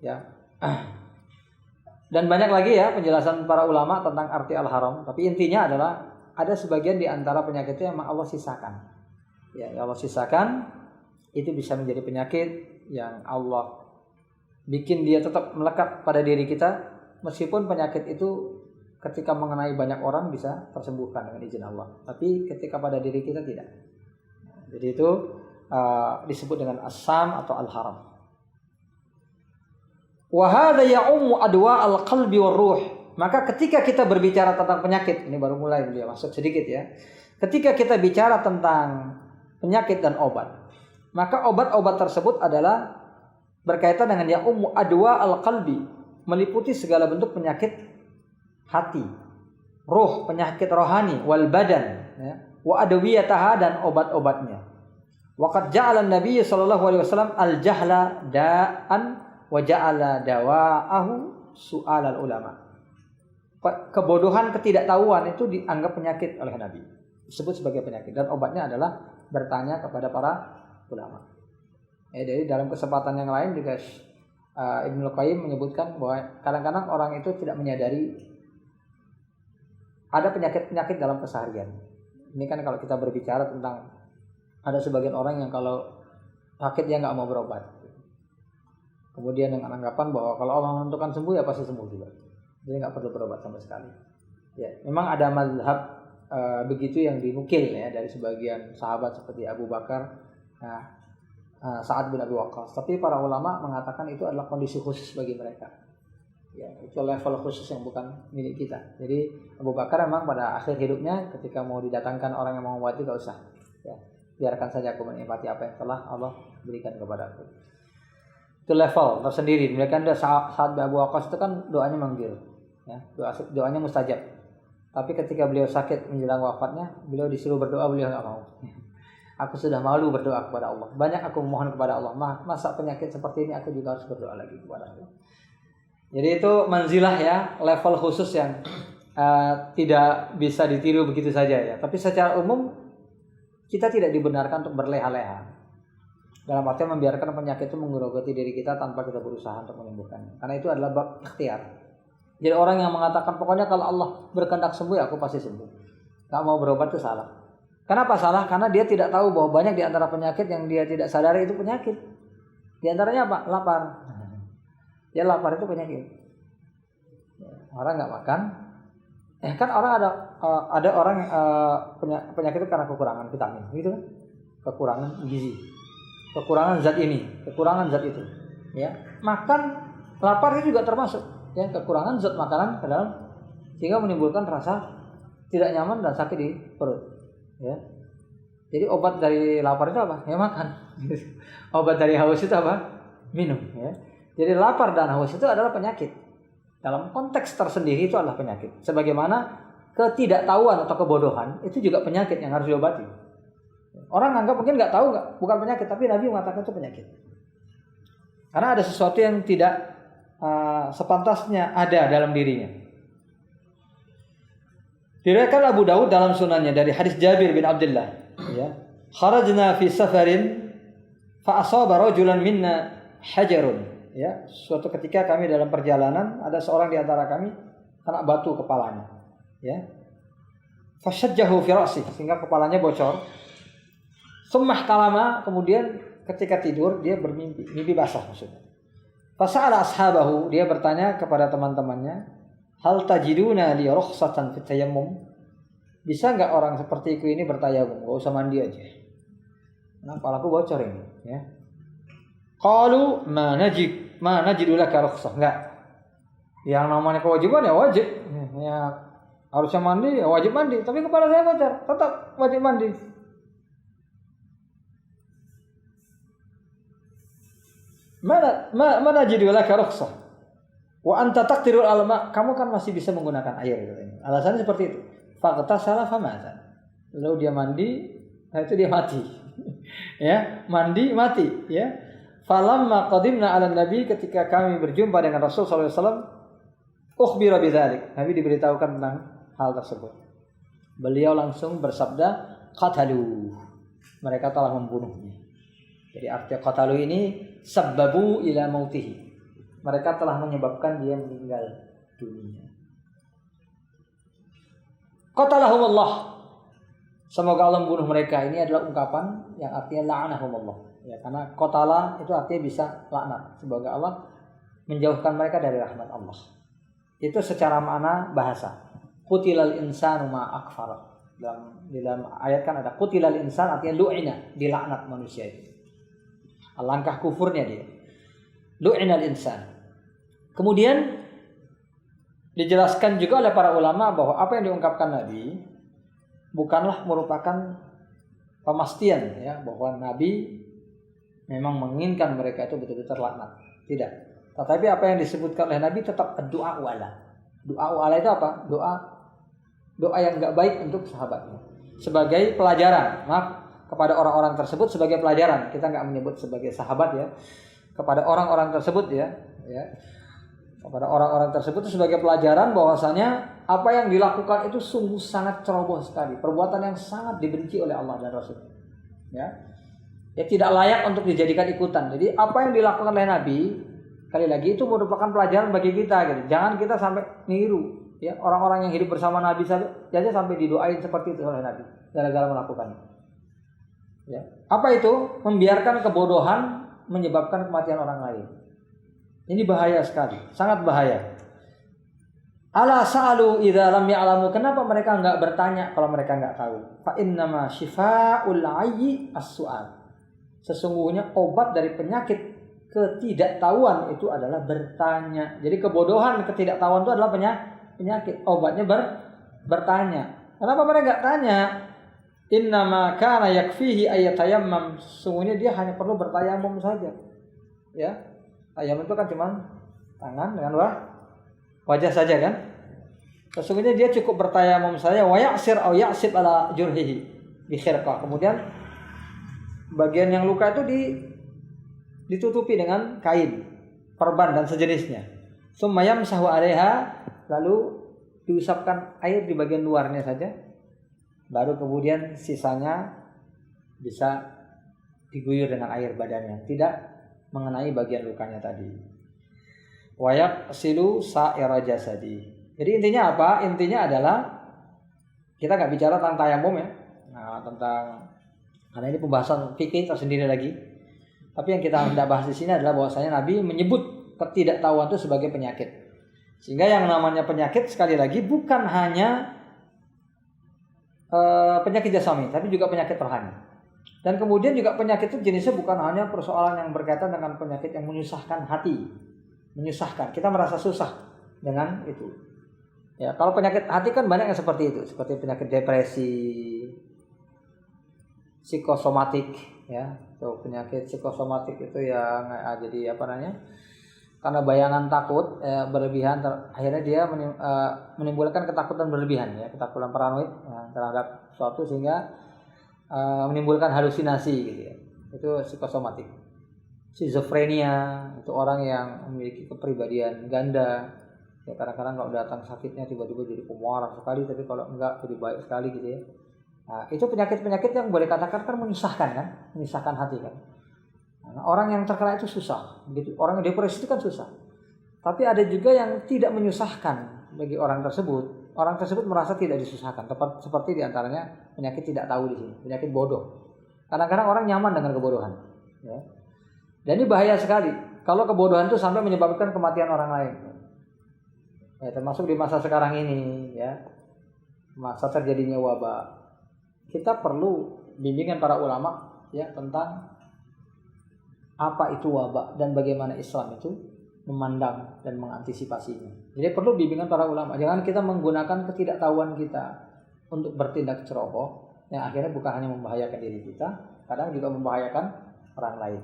ya. Dan banyak lagi ya penjelasan para ulama tentang arti al-haram. Tapi intinya adalah ada sebagian di antara penyakit itu yang Allah sisakan. Ya, Allah sisakan itu bisa menjadi penyakit yang Allah bikin dia tetap melekat pada diri kita, meskipun penyakit itu ketika mengenai banyak orang bisa tersembuhkan dengan izin Allah, tapi ketika pada diri kita tidak. Jadi itu disebut dengan as-sam atau al-haram. Wa hadza ya'ummu adwa al-qalbi war-ruh. Maka ketika kita berbicara tentang penyakit, ini baru mulai beliau masuk sedikit ya. Ketika kita bicara tentang penyakit dan obat, maka obat-obat tersebut adalah berkaitan dengan ya'ummu adwa al-qalbi, meliputi segala bentuk penyakit hati, roh, penyakit rohani, wal badan, ya, wa adwiyataha, dan obat-obatnya. Waqad ja'ala Nabi sallallahu alaihi wasallam al-jahla da'an wa ja'ala dawa'ahu su'al al-ulama. kebodohan, ketidaktahuan itu dianggap penyakit oleh Nabi, disebut sebagai penyakit, dan obatnya adalah bertanya kepada para ulama. Jadi dalam kesempatan yang lain juga Ibnu Qayyim menyebutkan bahwa kadang-kadang orang itu tidak menyadari ada penyakit-penyakit dalam keseharian. Ini kan kalau kita berbicara tentang ada sebagian orang yang kalau sakit dia nggak mau berobat. Kemudian dengan anggapan bahwa kalau Allah menentukan sembuh ya pasti sembuh juga. Jadi nggak perlu berobat sama sekali. Ya, memang ada mazhab begitu yang dinukil ya dari sebagian sahabat seperti Abu Bakar, Sa'ad bin Abi Waqqas. Tapi para ulama mengatakan itu adalah kondisi khusus bagi mereka. Ya, itu level khusus yang bukan milik kita. Jadi Abu Bakar memang pada akhir hidupnya ketika mau didatangkan orang yang mau mengobati gak usah. Ya, biarkan saja aku menikmati apa yang telah Allah berikan kepada aku. Itu level tersendiri. Mereka ada Sa'ad bin Abi Waqqas itu kan doanya manggil. Ya, doanya mustajab. Tapi ketika beliau sakit menjelang wafatnya, beliau disuruh berdoa, beliau enggak mau. Aku sudah malu berdoa kepada Allah. Banyak aku mohon kepada Allah. Masa penyakit seperti ini aku juga harus berdoa lagi kepada Allah. Jadi itu manzilah ya, level khusus yang tidak bisa ditiru begitu saja ya. Tapi secara umum kita tidak dibenarkan untuk berleha-leha. Dalam artian membiarkan penyakit itu menggerogoti diri kita tanpa kita berusaha untuk menyembuhkannya. Karena itu adalah bab ikhtiar. Jadi orang yang mengatakan pokoknya kalau Allah berkehendak sembuh ya aku pasti sembuh. Gak mau berobat itu salah. Kenapa salah? Karena dia tidak tahu bahwa banyak di antara penyakit yang dia tidak sadari itu penyakit. Di antaranya apa? Lapar. Ya lapar itu penyakit. Orang nggak makan, kan orang ada orang penyakit itu karena kekurangan vitamin, gitu kan? Kekurangan gizi, kekurangan zat ini, kekurangan zat itu. Ya, makan lapar itu juga termasuk, ya kekurangan zat makanan ke dalam sehingga menimbulkan rasa tidak nyaman dan sakit di perut. Ya, jadi obat dari lapar itu apa? Ya makan. Obat dari haus itu apa? Minum. Ya. Jadi lapar dan haus itu adalah penyakit. Dalam konteks tersendiri itu adalah penyakit. Sebagaimana ketidaktahuan atau kebodohan itu juga penyakit yang harus diobati. Orang anggap mungkin nggak tahu, bukan penyakit, tapi Nabi mengatakan itu penyakit. Karena ada sesuatu yang tidak sepantasnya ada dalam dirinya. Diriwayatkan Abu Daud dalam sunannya dari hadis Jabir bin Abdullah. Ya, kharajna fi safarin fa asaba rajulan minna hajarun. Ya, suatu ketika kami dalam perjalanan ada seorang di antara kami kena batu kepalanya. Ya, fashajjahu fi ra'si sehingga kepalanya bocor. Tsumma ihtalama, kemudian ketika tidur dia bermimpi, mimpi basah maksudnya. Fasa'ala ashabahu, dia bertanya kepada teman-temannya, hal tajiduna li rukhsatan fit tayammum? Bisa enggak orang sepertiku ini bertayamum, enggak usah mandi aja. Nah, kepalaku bocor ini, ya. Qalu ma najidu laka rukhsah. Enggak. Yang namanya kewajiban ya wajib. Ya harusnya mandi ya wajib mandi, tapi kepala saya bocor, tetap wajib mandi. Mana najidu laka rukhsah. Wa anta taqdirul alma, kamu kan masih bisa menggunakan air katanya. Alasannya seperti itu. Faqtasala famata. Lalu dia mandi, nah itu dia mati. Ya, mandi mati, ya. Falamma qadimna 'ala nabi, ketika kami berjumpa dengan Rasul sallallahu alaihi wasallam, ukhbira bidzalik. Nabi diberitahukan tentang hal tersebut. Beliau langsung bersabda, qatalu. Mereka telah membunuhnya. Jadi arti qatalu ini sabbabu ila mautihi. Mereka telah menyebabkan dia meninggal dunia. Qatalahumullah. Semoga Allah membunuh mereka. Ini adalah ungkapan yang artinya la'anahumullah. Ya, karena qatala itu artinya bisa laknat. Semoga Allah menjauhkan mereka dari rahmat Allah. Itu secara makna bahasa. Qutilal insanu ma akfara. Dalam ayat kan ada qutilal insan artinya lu'ina, dilaknat manusia itu. Alangkah kufurnya dia. Lu'inal insan. Kemudian dijelaskan juga oleh para ulama bahwa apa yang diungkapkan Nabi bukanlah merupakan pemastian ya bahwa Nabi memang menginginkan mereka itu betul-betul terlaknat. Tidak. Tetapi apa yang disebutkan oleh Nabi tetap doa wala. Doa wala itu apa? Doa yang enggak baik untuk sahabatnya. Sebagai pelajaran, kepada orang-orang tersebut sebagai pelajaran. Kita enggak menyebut sebagai sahabat ya. Kepada orang-orang tersebut ya. kepada orang-orang tersebut itu sebagai pelajaran bahwasanya apa yang dilakukan itu sungguh sangat ceroboh sekali, perbuatan yang sangat dibenci oleh Allah dan Rasul. Ya tidak layak untuk dijadikan ikutan. Jadi apa yang dilakukan oleh Nabi, kali lagi itu merupakan pelajaran bagi kita gitu. Jangan kita sampai niru ya orang-orang yang hidup bersama Nabi saja sampai didoain seperti itu oleh Nabi gara-gara melakukannya. Ya. Apa itu? Membiarkan kebodohan menyebabkan kematian orang lain. Ini bahaya sekali, sangat bahaya. Ala sa'alu idza lam ya'lamu. Kenapa mereka enggak bertanya kalau mereka enggak tahu? Fa innama syifa'ul 'ayyi as-su'al. Sesungguhnya obat dari penyakit ketidaktahuan itu adalah bertanya. Jadi kebodohan, ketidaktahuan itu adalah penyakit. Obatnya bertanya. Kenapa mereka enggak tanya? Innama kana yakfihi ayatayammam. Sesungguhnya dia hanya perlu bertayamum saja. Ya. Tayamum itu kan cuma tangan dengan wajah saja kan. Sesungguhnya dia cukup bertayamum saja wa ya'sir au ya'sib ala jurhihi bi khirqah. Kemudian bagian yang luka itu ditutupi dengan kain, perban dan sejenisnya. Summa yamsahu 'alaiha, lalu diusapkan air di bagian luarnya saja. Baru kemudian sisanya bisa diguyur dengan air badannya, tidak mengenai bagian lukanya tadi. Wayak silu sa'ira jasadi. Jadi intinya apa? Intinya adalah kita nggak bicara tentang tayamum ya. Nah, karena ini pembahasan fikih tersendiri lagi. Tapi yang kita hendak bahas di sini adalah bahwasanya Nabi menyebut ketidaktahuan itu sebagai penyakit. Sehingga yang namanya penyakit sekali lagi bukan hanya penyakit jasmani, tapi juga penyakit rohani. Dan kemudian juga penyakit itu jenisnya bukan hanya persoalan yang berkaitan dengan penyakit yang menyusahkan hati. Menyusahkan, kita merasa susah dengan itu. Ya, kalau penyakit hati kan banyak yang seperti itu, seperti penyakit depresi, psikosomatik, ya. Tuh, penyakit psikosomatik itu yang jadi apa namanya? Karena bayangan takut berlebihan, akhirnya dia menimbulkan ketakutan berlebihan, ya, ketakutan paranoid terhadap suatu sehingga menimbulkan halusinasi gitu ya. Itu psikosomatik. Skizofrenia itu orang yang memiliki kepribadian ganda. Ya, kadang-kadang kalau datang sakitnya tiba-tiba jadi pemarah sekali, tapi kalau enggak jadi baik sekali gitu ya. Nah, itu penyakit-penyakit yang boleh katakan kan menyusahkan kan, menyusahkan hati kan. Nah, orang yang terkena itu susah, begitu. Orang yang depresi itu kan susah. Tapi ada juga yang tidak menyusahkan bagi orang tersebut. Orang tersebut merasa tidak disusahkan. Seperti diantaranya penyakit tidak tahu di sini, penyakit bodoh. Kadang-kadang orang nyaman dengan kebodohan. Ya. Dan ini bahaya sekali. Kalau kebodohan itu sampai menyebabkan kematian orang lain. Ya, termasuk di masa sekarang ini, ya, masa terjadinya wabah. Kita perlu bimbingan para ulama, ya, tentang apa itu wabah dan bagaimana Islam itu memandang dan mengantisipasinya. Jadi perlu bimbingan para ulama. Jangan kita menggunakan ketidaktahuan kita untuk bertindak ceroboh yang akhirnya bukan hanya membahayakan diri kita, kadang juga membahayakan orang lain.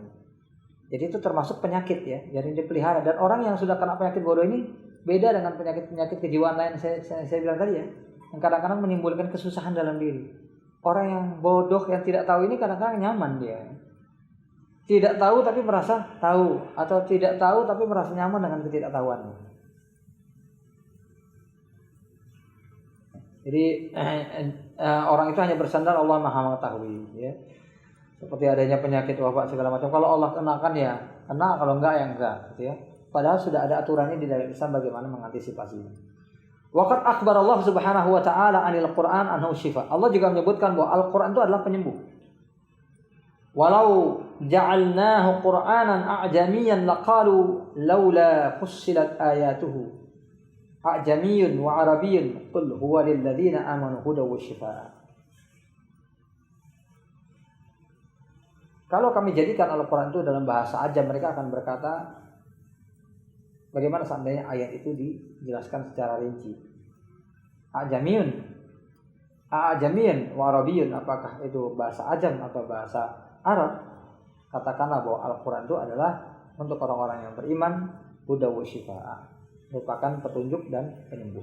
Jadi itu termasuk penyakit ya, jadi dipelihara. Dan orang yang sudah kena penyakit bodoh ini beda dengan penyakit-penyakit kejiwaan lain saya bilang tadi ya, yang kadang-kadang menimbulkan kesusahan dalam diri. Orang yang bodoh yang tidak tahu ini kadang-kadang nyaman dia. Tidak tahu tapi merasa tahu, atau tidak tahu tapi merasa nyaman dengan ketidaktahuannya. Jadi orang itu hanya bersandar Allah Maha mengetahui, ya. Seperti adanya penyakit wabak segala macam. Kalau Allah kenakan ya kena, kalau enggak ya enggak, gitu ya. Padahal sudah ada aturannya di dalam Islam bagaimana mengantisipasinya. Waqad akhbar Allah Subhanahu wa taala 'anil Qur'an annahu syifa. Allah juga menyebutkan bahwa Al-Qur'an itu adalah penyembuh. Walau ja'alnahu Qur'anan a'jamiyyan laqalu laula fussilat ayatuhu. A'jamiyyun wa 'arabiyyun qul huwa lil ladzina amanu hudaw wa shifaa. Kalau kami jadikan Al-Qur'an itu dalam bahasa ajam, mereka akan berkata, bagaimana seandainya ayat itu dijelaskan secara rinci? A'jamiyun wa arabiyyun, apakah itu bahasa ajam atau bahasa Arab? Katakanlah bahwa Al-Quran itu adalah untuk orang-orang yang beriman, huda wa shifaa, merupakan petunjuk dan penyembuh.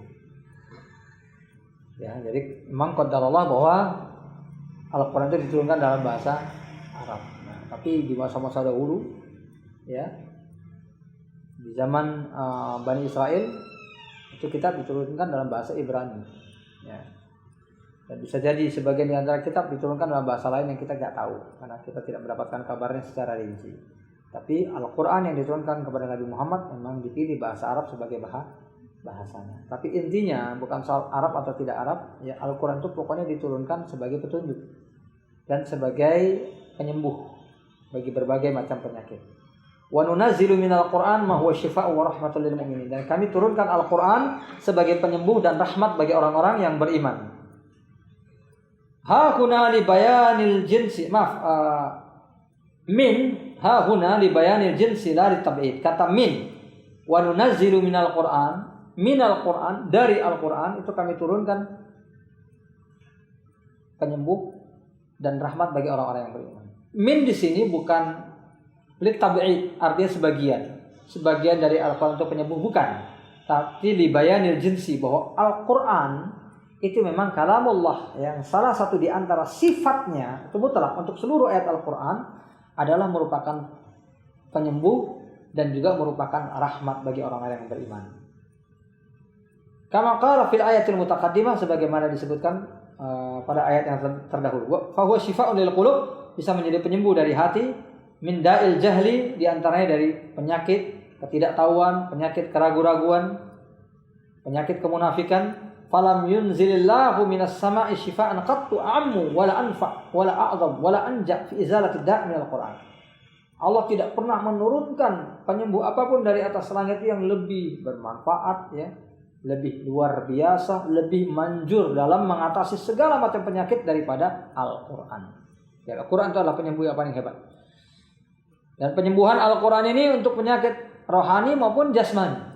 Ya, jadi memang qadarullah bahwa Al-Quran itu diturunkan dalam bahasa Arab. Nah, tapi di masa-masa dahulu, ya, Di zaman Bani Israel itu kitab diturunkan dalam bahasa Ibrani, ya. Dan bisa jadi sebagian di antara kitab diturunkan dalam bahasa lain yang kita tidak tahu karena kita tidak mendapatkan kabarnya secara rinci. Tapi Al-Quran yang diturunkan kepada Nabi Muhammad memang dipilih bahasa Arab sebagai bahasanya. Tapi intinya bukan soal Arab atau tidak Arab, ya Al-Quran itu pokoknya diturunkan sebagai petunjuk dan sebagai penyembuh bagi berbagai macam penyakit. Wa nunazzilu minal Qur'an ma huwa syifaa'un wa rahmatul lil mu'minin. Dan kami turunkan Al-Qur'an sebagai penyembuh dan rahmat bagi orang-orang yang beriman. Ha huna li bayanil jinsi. Min ha huna li bayanil jinsi la li tab'id. Kata min wa nunazzilu minal Qur'an dari Al-Qur'an itu kami turunkan penyembuh dan rahmat bagi orang-orang yang beriman. Min di sini bukan litab'id, artinya sebagian dari Al-Quran untuk penyembuh, bukan, tapi libayanil jinsi, bahwa Al-Quran itu memang kalamullah yang salah satu di antara sifatnya itu mutlak untuk seluruh ayat Al-Quran adalah merupakan penyembuh dan juga merupakan rahmat bagi orang-orang yang beriman. Kama qala fil ayatil mutaqaddimah, sebagaimana disebutkan pada ayat yang terdahulu, fa huwa syifaa'un lil qulub, bisa menjadi penyembuh dari hati, min da'il jahli, diantaranya dari penyakit ketidaktahuan, penyakit keraguan-raguan, penyakit kemunafikan. Falam yunzilillahu minas sama'i syifaan qattu ammu wala anfa wala a'zam wala anja fi izalati da' minal Qur'an. Allah tidak pernah menurunkan penyembuh apapun dari atas langit yang lebih bermanfaat, ya, lebih luar biasa, lebih manjur dalam mengatasi segala macam penyakit daripada Al-Qur'an. Ya, Al-Qur'an itu adalah penyembuh yang paling hebat. Dan penyembuhan Al-Quran ini untuk penyakit rohani maupun jasmani.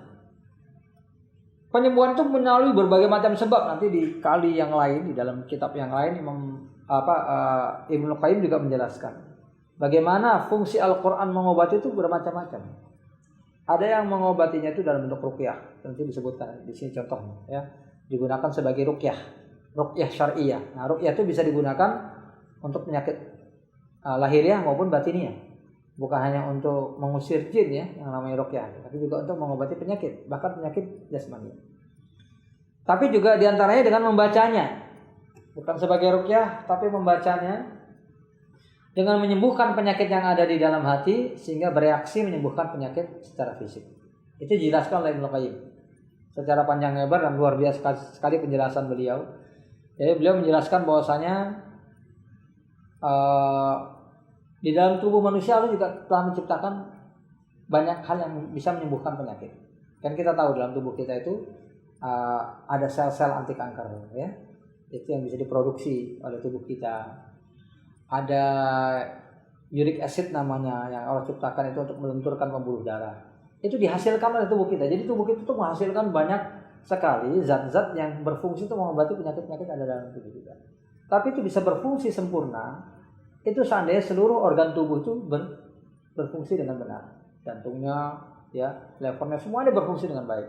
Penyembuhan itu melalui berbagai macam sebab. Nanti di kali yang lain, di dalam kitab yang lain, Ibnu Qayyim juga menjelaskan bagaimana fungsi Al-Quran mengobati itu bermacam-macam. Ada yang mengobatinya itu dalam bentuk ruqyah. Nanti disebutkan di sini contohnya, ya. Digunakan sebagai ruqyah syar'iyah. Nah, ruqyah itu bisa digunakan untuk penyakit lahiriah maupun batiniah. Bukan hanya untuk mengusir jin, ya, yang namanya ruqyah, tapi juga untuk mengobati penyakit, bahkan penyakit jasmani. Tapi juga diantaranya dengan membacanya, bukan sebagai ruqyah, tapi membacanya dengan menyembuhkan penyakit yang ada di dalam hati sehingga bereaksi menyembuhkan penyakit secara fisik. Itu dijelaskan oleh Ibnu Qayyim secara panjang lebar dan luar biasa sekali penjelasan beliau. Jadi beliau menjelaskan bahwasanya di dalam tubuh manusia Allah juga telah menciptakan banyak hal yang bisa menyembuhkan penyakit. Kan kita tahu dalam tubuh kita itu ada sel-sel anti kanker, ya. Itu yang bisa diproduksi oleh tubuh kita. Ada uric acid namanya yang Allah ciptakan itu untuk melenturkan pembuluh darah. Itu dihasilkan oleh tubuh kita. Jadi tubuh kita itu menghasilkan banyak sekali zat-zat yang berfungsi untuk mengobati penyakit-penyakit yang ada dalam tubuh kita. Tapi itu bisa berfungsi sempurna itu seandainya seluruh organ tubuh itu berfungsi dengan benar. Jantungnya, ya, levernya, semuanya berfungsi dengan baik.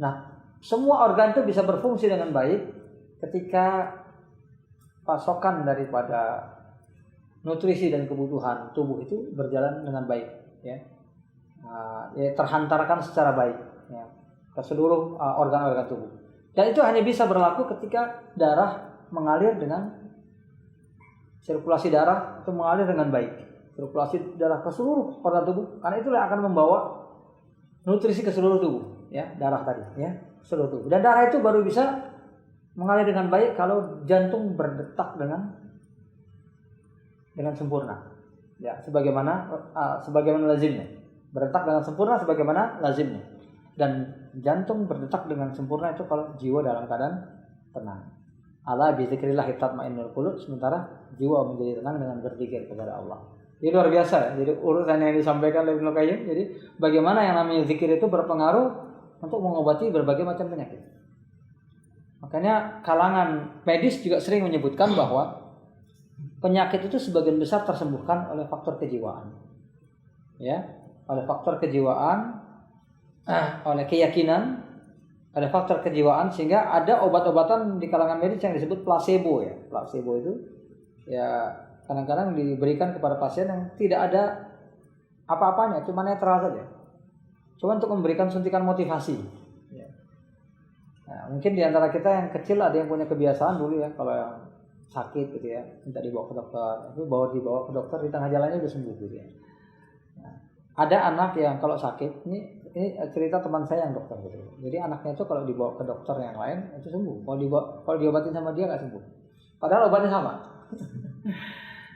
Nah, semua organ itu bisa berfungsi dengan baik ketika pasokan daripada nutrisi dan kebutuhan tubuh itu berjalan dengan baik, ya. Ya, terhantarkan secara baik, ya, ke seluruh organ-organ tubuh. Dan itu hanya bisa berlaku ketika darah mengalir dengan sirkulasi darah itu mengalir dengan baik, sirkulasi darah ke seluruh organ tubuh, karena itulah akan membawa nutrisi ke seluruh tubuh, ya, darah tadi, ya, seluruh tubuh. Dan darah itu baru bisa mengalir dengan baik kalau jantung berdetak dengan sempurna, ya, sebagaimana lazimnya, berdetak dengan sempurna sebagaimana lazimnya. Dan jantung berdetak dengan sempurna itu kalau jiwa dalam keadaan tenang. Ala bi dzikrillah tatmainnul qulub, sementara jiwa menjadi tenang dengan berzikir kepada Allah. Ini luar biasa, ya. Jadi urusan yang disampaikan oleh Ibnu Qayyim. Jadi bagaimana yang namanya zikir itu berpengaruh untuk mengobati berbagai macam penyakit. Makanya kalangan medis juga sering menyebutkan bahwa penyakit itu sebagian besar tersembuhkan oleh faktor kejiwaan. Ya, oleh faktor kejiwaan, oleh keyakinan, ada faktor kejiwaan, sehingga ada obat-obatan di kalangan medis yang disebut placebo, ya. Placebo itu ya kadang-kadang diberikan kepada pasien yang tidak ada apa-apanya, cuma netral saja. Cuma untuk memberikan suntikan motivasi. Ya. Nah, mungkin di antara kita yang kecil ada yang punya kebiasaan dulu ya, kalau yang sakit gitu ya, minta dibawa ke dokter, itu dibawa ke dokter, di tengah jalannya udah sembuh gitu ya. Nah, ada anak yang kalau sakit, ini cerita teman saya yang dokter gitu. Jadi anaknya itu kalau dibawa ke dokter yang lain itu sembuh. Kalau diobatin sama dia nggak sembuh. Padahal obatnya sama.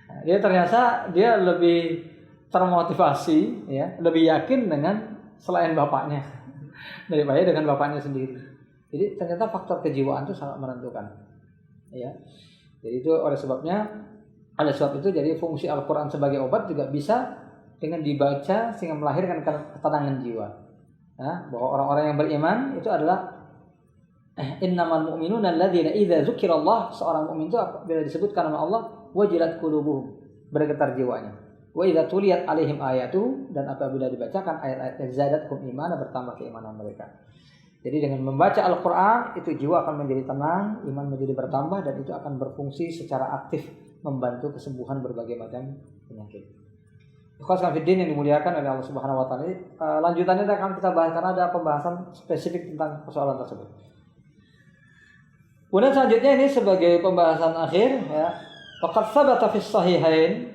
Nah, dia ternyata dia lebih termotivasi, ya, lebih yakin dengan selain bapaknya daripada dengan bapaknya sendiri. Jadi ternyata faktor kejiwaan itu sangat menentukan. Ya. Jadi itu oleh sebab itu jadi fungsi Al-Quran sebagai obat juga bisa dengan dibaca sehingga melahirkan ketenangan jiwa. Nah, bahwa orang-orang yang beriman itu adalah innamal mu'minuna alladzina idza dzukirallah, seorang mukmin itu bila disebutkan nama Allah wajilat qulubuhum, bergetar jiwanya. Wa idza tuliyat alaihim ayatu, dan apabila dibacakan ayat-ayat zadatkum imana, bertambah keimanan mereka. Jadi dengan membaca Al-Qur'an itu jiwa akan menjadi tenang, iman menjadi bertambah, dan itu akan berfungsi secara aktif membantu kesembuhan berbagai macam penyakit. Ikhwan fillah yang dimuliakan oleh Allah Subhanahu wa taala. Lanjutannya akan kita bahas karena ada pembahasan spesifik tentang persoalan tersebut. Kemudian selanjutnya ini sebagai pembahasan akhir ya. Faqad thabata fi sahihain.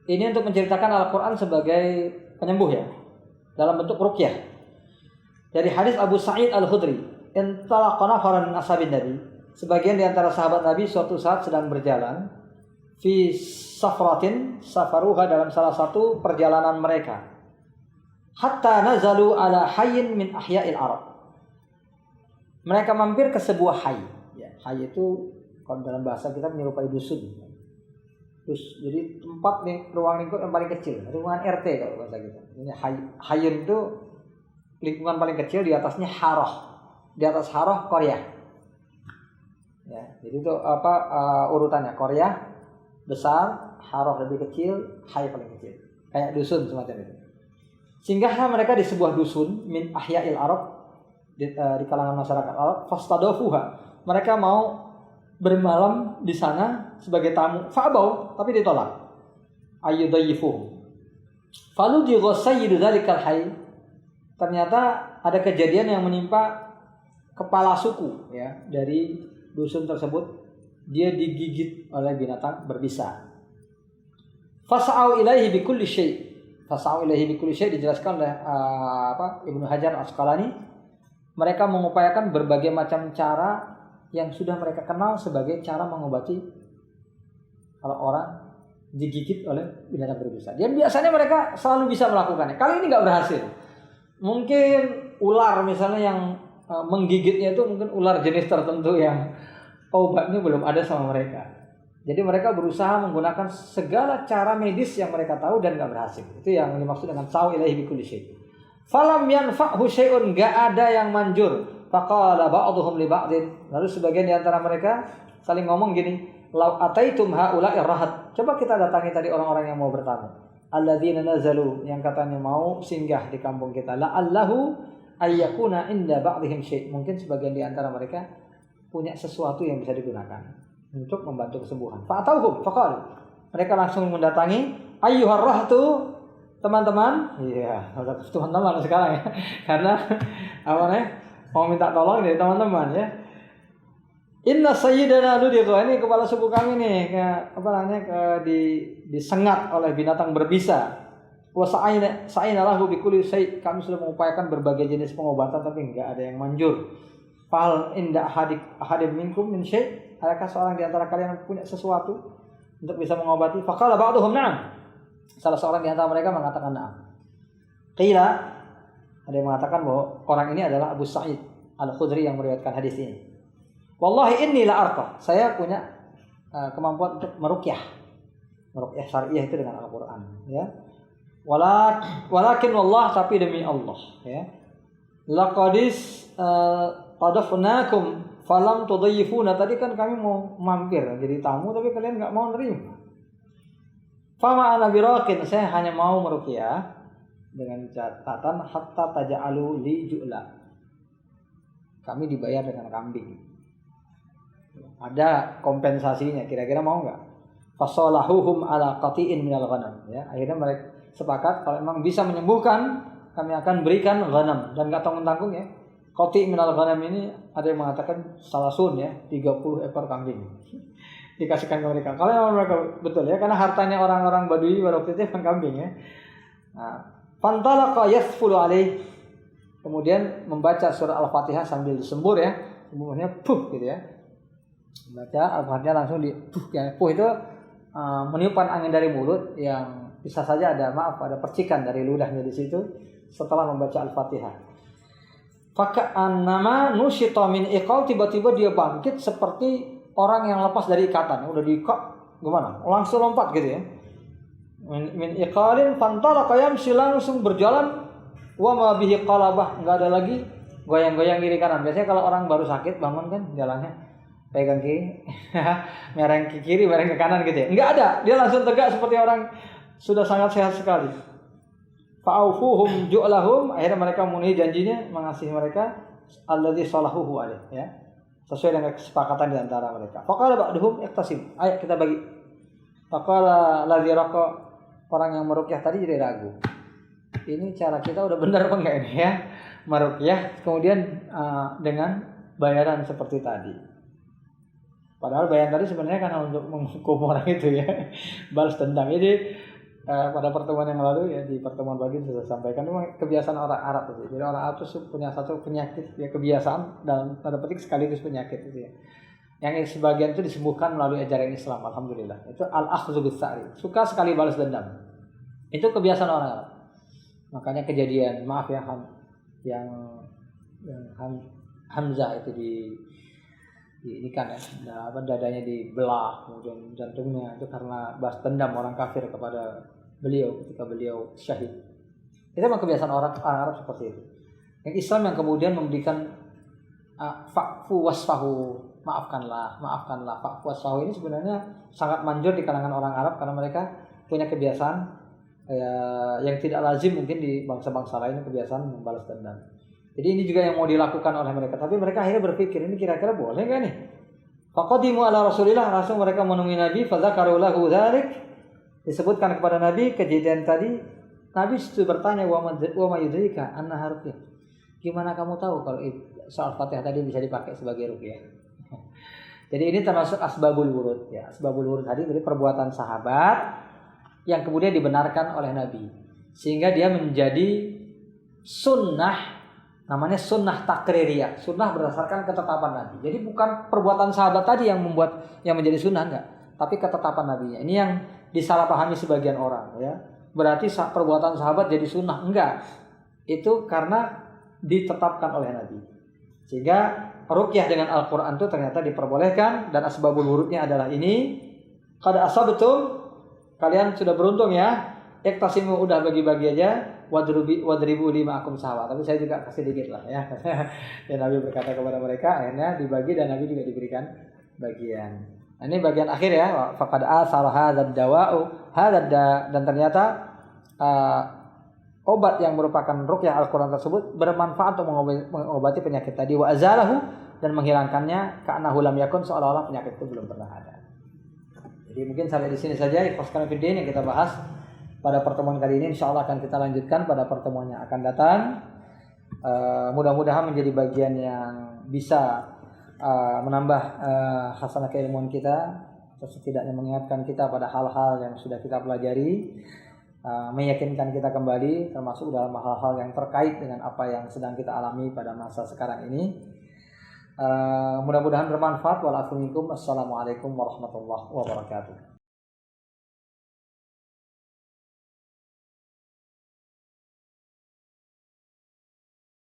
Ini untuk menceritakan Al-Qur'an sebagai penyembuh ya, dalam bentuk ruqyah. Dari hadis Abu Sa'id Al-Khudri, "Intalaqa nafarun min ashabin Nabi." Sebagian di antara sahabat Nabi suatu saat sedang berjalan fi safaruha, dalam salah satu perjalanan mereka, hatta nazalu ala hayyin min ahya'il Arab. Mereka mampir ke sebuah hay. Ya, hay itu kalau dalam bahasa kita menyerupai dusun. Jadi tempat nih, ruang lingkup yang paling kecil, ruangan RT kalau bahasa kita. Ini hayyin itu lingkungan paling kecil, di atasnya haroh. Di atas haroh Korea. Ya, jadi itu urutannya, Korea besar, haroh lebih kecil, hay paling kecil. Kayak dusun semacam itu. Singgahlah mereka di sebuah dusun min ahya'il Arab, di kalangan masyarakat Arab. Fastadofuha, mereka mau bermalam di sana sebagai tamu. Fa'abau, tapi ditolak. Ayyudayifuh. Falu digosayyidu dzalikal hay. Ternyata ada kejadian yang menimpa kepala suku ya dari dusun tersebut. Dia digigit oleh binatang berbisa. Fas'au ilaihi bikulli syai'. Fas'au ilaihi bikulli syai' dijelaskan oleh Ibnu Hajar Asqalani. Mereka mengupayakan berbagai macam cara yang sudah mereka kenal sebagai cara mengobati kalau orang digigit oleh binatang berbisa. Dan biasanya mereka selalu bisa melakukannya. Kali ini nggak berhasil. Mungkin ular misalnya yang menggigitnya itu mungkin ular jenis tertentu yang obatnya belum ada sama mereka. Jadi mereka berusaha menggunakan segala cara medis yang mereka tahu dan nggak berhasil. Itu yang dimaksud dengan saw ilaihi bikulli syai'. Falam yanfa'hu syai'un, nggak ada yang manjur. Faqala ba'dhum li ba'din. Lalu sebagian di antara mereka saling ngomong gini, "Lau ataitum haula'i rahat." Coba kita datangi tadi orang-orang yang mau bertamu. Alladzina nazalu, yang katanya mau singgah di kampung kita. La'allahu ayyakuna inda ba'dihim syai'. Mungkin sebagian di antara mereka punya sesuatu yang bisa digunakan untuk membantu kesembuhan. Fa'atauhum faqalu, mereka langsung mendatangi, ayyuhar rahtu, teman-teman. Iya, teman-teman sekarang ya. Karena mau minta tolong dari teman-teman ya. Inna sayyidana Ludiqo, ini kepala suku kami nih disengat oleh binatang berbisa. Wa sa'ina lahu bikulli syai', kami sudah mengupayakan berbagai jenis pengobatan tapi enggak ada yang manjur. Fal inda ahadim minkum min syai', adakah seorang di antara kalian yang punya sesuatu untuk bisa mengobati? Faqala ba'dhum na'am, salah seorang di antara mereka mengatakan na'am. Qila, ada yang mengatakan bahwa orang ini adalah Abu Sa'id Al-Khudri yang meriwayatkan hadis ini. Wallahi inni la arqa, saya punya kemampuan untuk meruqyah syariah itu dengan Al-Qur'an ya. Walakin wallah, tapi demi Allah ya. Laqadis qadafnakum falam tudayyifuna, tadi kan kami mau mampir jadi tamu tapi kalian enggak mau nerima. Fama ana biraqin, saya hanya mau meruqyah dengan catatan hatta taj'alu li ju'la, kami dibayar dengan kambing, ada kompensasinya, kira-kira mau enggak? Fasalahuhum ala qati'in minal ghanam ya. Akhirnya mereka sepakat kalau memang bisa menyembuhkan kami akan berikan ghanam, dan enggak tanggung-tanggung ya. Qati' minal ghanam ini ada yang mengatakan salasun ya, 30 ekor kambing. Dikasihkan ke mereka. Kalau mereka betul ya, karena hartanya orang-orang Badui pada waktu itu kambing ya. Nah, fantalaqa yasfulu alaih. Kemudian membaca surah Al-Fatihah sambil disembur ya. Semburnya puh gitu ya. Baca Al-Fatihah langsung di puh ya. Puh itu meniupkan angin dari mulut yang bisa saja ada percikan dari ludahnya di situ setelah membaca Al-Fatihah. Faka'annama nusyita min iqal, tiba-tiba dia bangkit seperti orang yang lepas dari ikatan. Udah diikat gimana? Langsung lompat gitu ya. Min iqalin fantalaqa yamshi, langsung berjalan, wa ma bihi qalabah, enggak ada lagi goyang-goyang kiri kanan. Biasanya kalau orang baru sakit bangun kan jalannya pegang kiri, mereng ke kiri, mereng ke kanan gitu ya. Enggak ada, dia langsung tegak seperti orang sudah sangat sehat sekali. Fa'aufuhum ju'lahum, akhirnya mereka memenuhi janjinya, mengasihi mereka alladzi salahuhu alaih ya. Sesuai dengan kesepakatan di antara mereka. Faqala ba'duhum iqtasim, ayo kita bagi. Faqala ladzi raqa, orang yang meruqyah tadi jadi ragu. Ini cara kita udah benar apa enggak ini ya? Meruqyah kemudian dengan bayaran seperti tadi. Padahal bayaran tadi sebenarnya karena untuk menghukum orang itu ya, balas dendam. Jadi pada pertemuan yang lalu ya, di pertemuan pagi sudah sampaikan memang kebiasaan orang Arab itu. Jadi orang Arab itu punya satu penyakit ya, kebiasaan dan tanda petik sekaligus penyakit itu ya. Yang sebagian itu disembuhkan melalui ajaran Islam, alhamdulillah. Itu al-akhdzu bis-sa'ri. Suka sekali balas dendam. Itu kebiasaan orang Arab. Makanya kejadian maaf ya yang Hamzah itu ini kan ya, dadanya dibelah, kemudian jantungnya, itu karena balas dendam orang kafir kepada beliau ketika beliau syahid. Itu memang kebiasaan orang Arab seperti itu. Yang Islam yang kemudian memberikan fa'fu wasfahu, maafkanlah, fa'fu wasfahu ini sebenarnya sangat manjur di kalangan orang Arab karena mereka punya kebiasaan yang tidak lazim mungkin di bangsa-bangsa lain, kebiasaan membalas dendam. Jadi ini juga yang mau dilakukan oleh mereka. Tapi mereka akhirnya berpikir, ini kira-kira boleh nggak nih? Faqadimu ala Rasulillah, langsung mereka menemui Nabi. Fadzakaru lahu dzalik, disebutkan kepada Nabi kejadian tadi. Nabi itu bertanya, wa ma yudrika annaha ruqyah. Gimana kamu tahu kalau soal Fatihah tadi bisa dipakai sebagai ruqyah? Jadi ini termasuk asbabul wurud ya. Asbabul wurud tadi dari perbuatan sahabat yang kemudian dibenarkan oleh Nabi, sehingga dia menjadi sunnah. Namanya sunnah takririyah, sunnah berdasarkan ketetapan Nabi. Jadi bukan perbuatan sahabat tadi yang menjadi sunnah, enggak, tapi ketetapan Nabinya. Ini yang disalahpahami sebagian orang ya. Berarti perbuatan sahabat jadi sunnah, enggak. Itu karena ditetapkan oleh Nabi. Sehingga ruqyah dengan Al-Qur'an itu ternyata diperbolehkan, dan asbabul wurudnya adalah ini. Qad asabtum, kalian sudah beruntung ya. Iktasimu, udah bagi-bagi aja. Wadribu lima'akum sahwa. Tapi saya juga kasih dikit lah ya. Dan Nabi berkata kepada mereka, akhirnya dibagi dan Nabi juga diberikan bagian. Nah, ini bagian akhir ya. Faqad asar hadzal dawa'u dan ternyata obat yang merupakan ruqyah Al-Qur'an tersebut bermanfaat untuk mengobati penyakit tadi, wa azalahu, dan menghilangkannya, ka'annahu lam yakun, seolah-olah penyakit itu belum pernah ada. Jadi mungkin sampai di sini saja ikhlaskan video yang kita bahas pada pertemuan kali ini. Insyaallah akan kita lanjutkan pada pertemuan yang akan datang. Mudah-mudahan menjadi bagian yang bisa menambah hasanah keilmuan kita, atau setidaknya mengingatkan kita pada hal-hal yang sudah kita pelajari, meyakinkan kita kembali, termasuk dalam hal-hal yang terkait dengan apa yang sedang kita alami pada masa sekarang ini. Mudah-mudahan bermanfaat. Wassalamualaikum warahmatullahi wabarakatuh.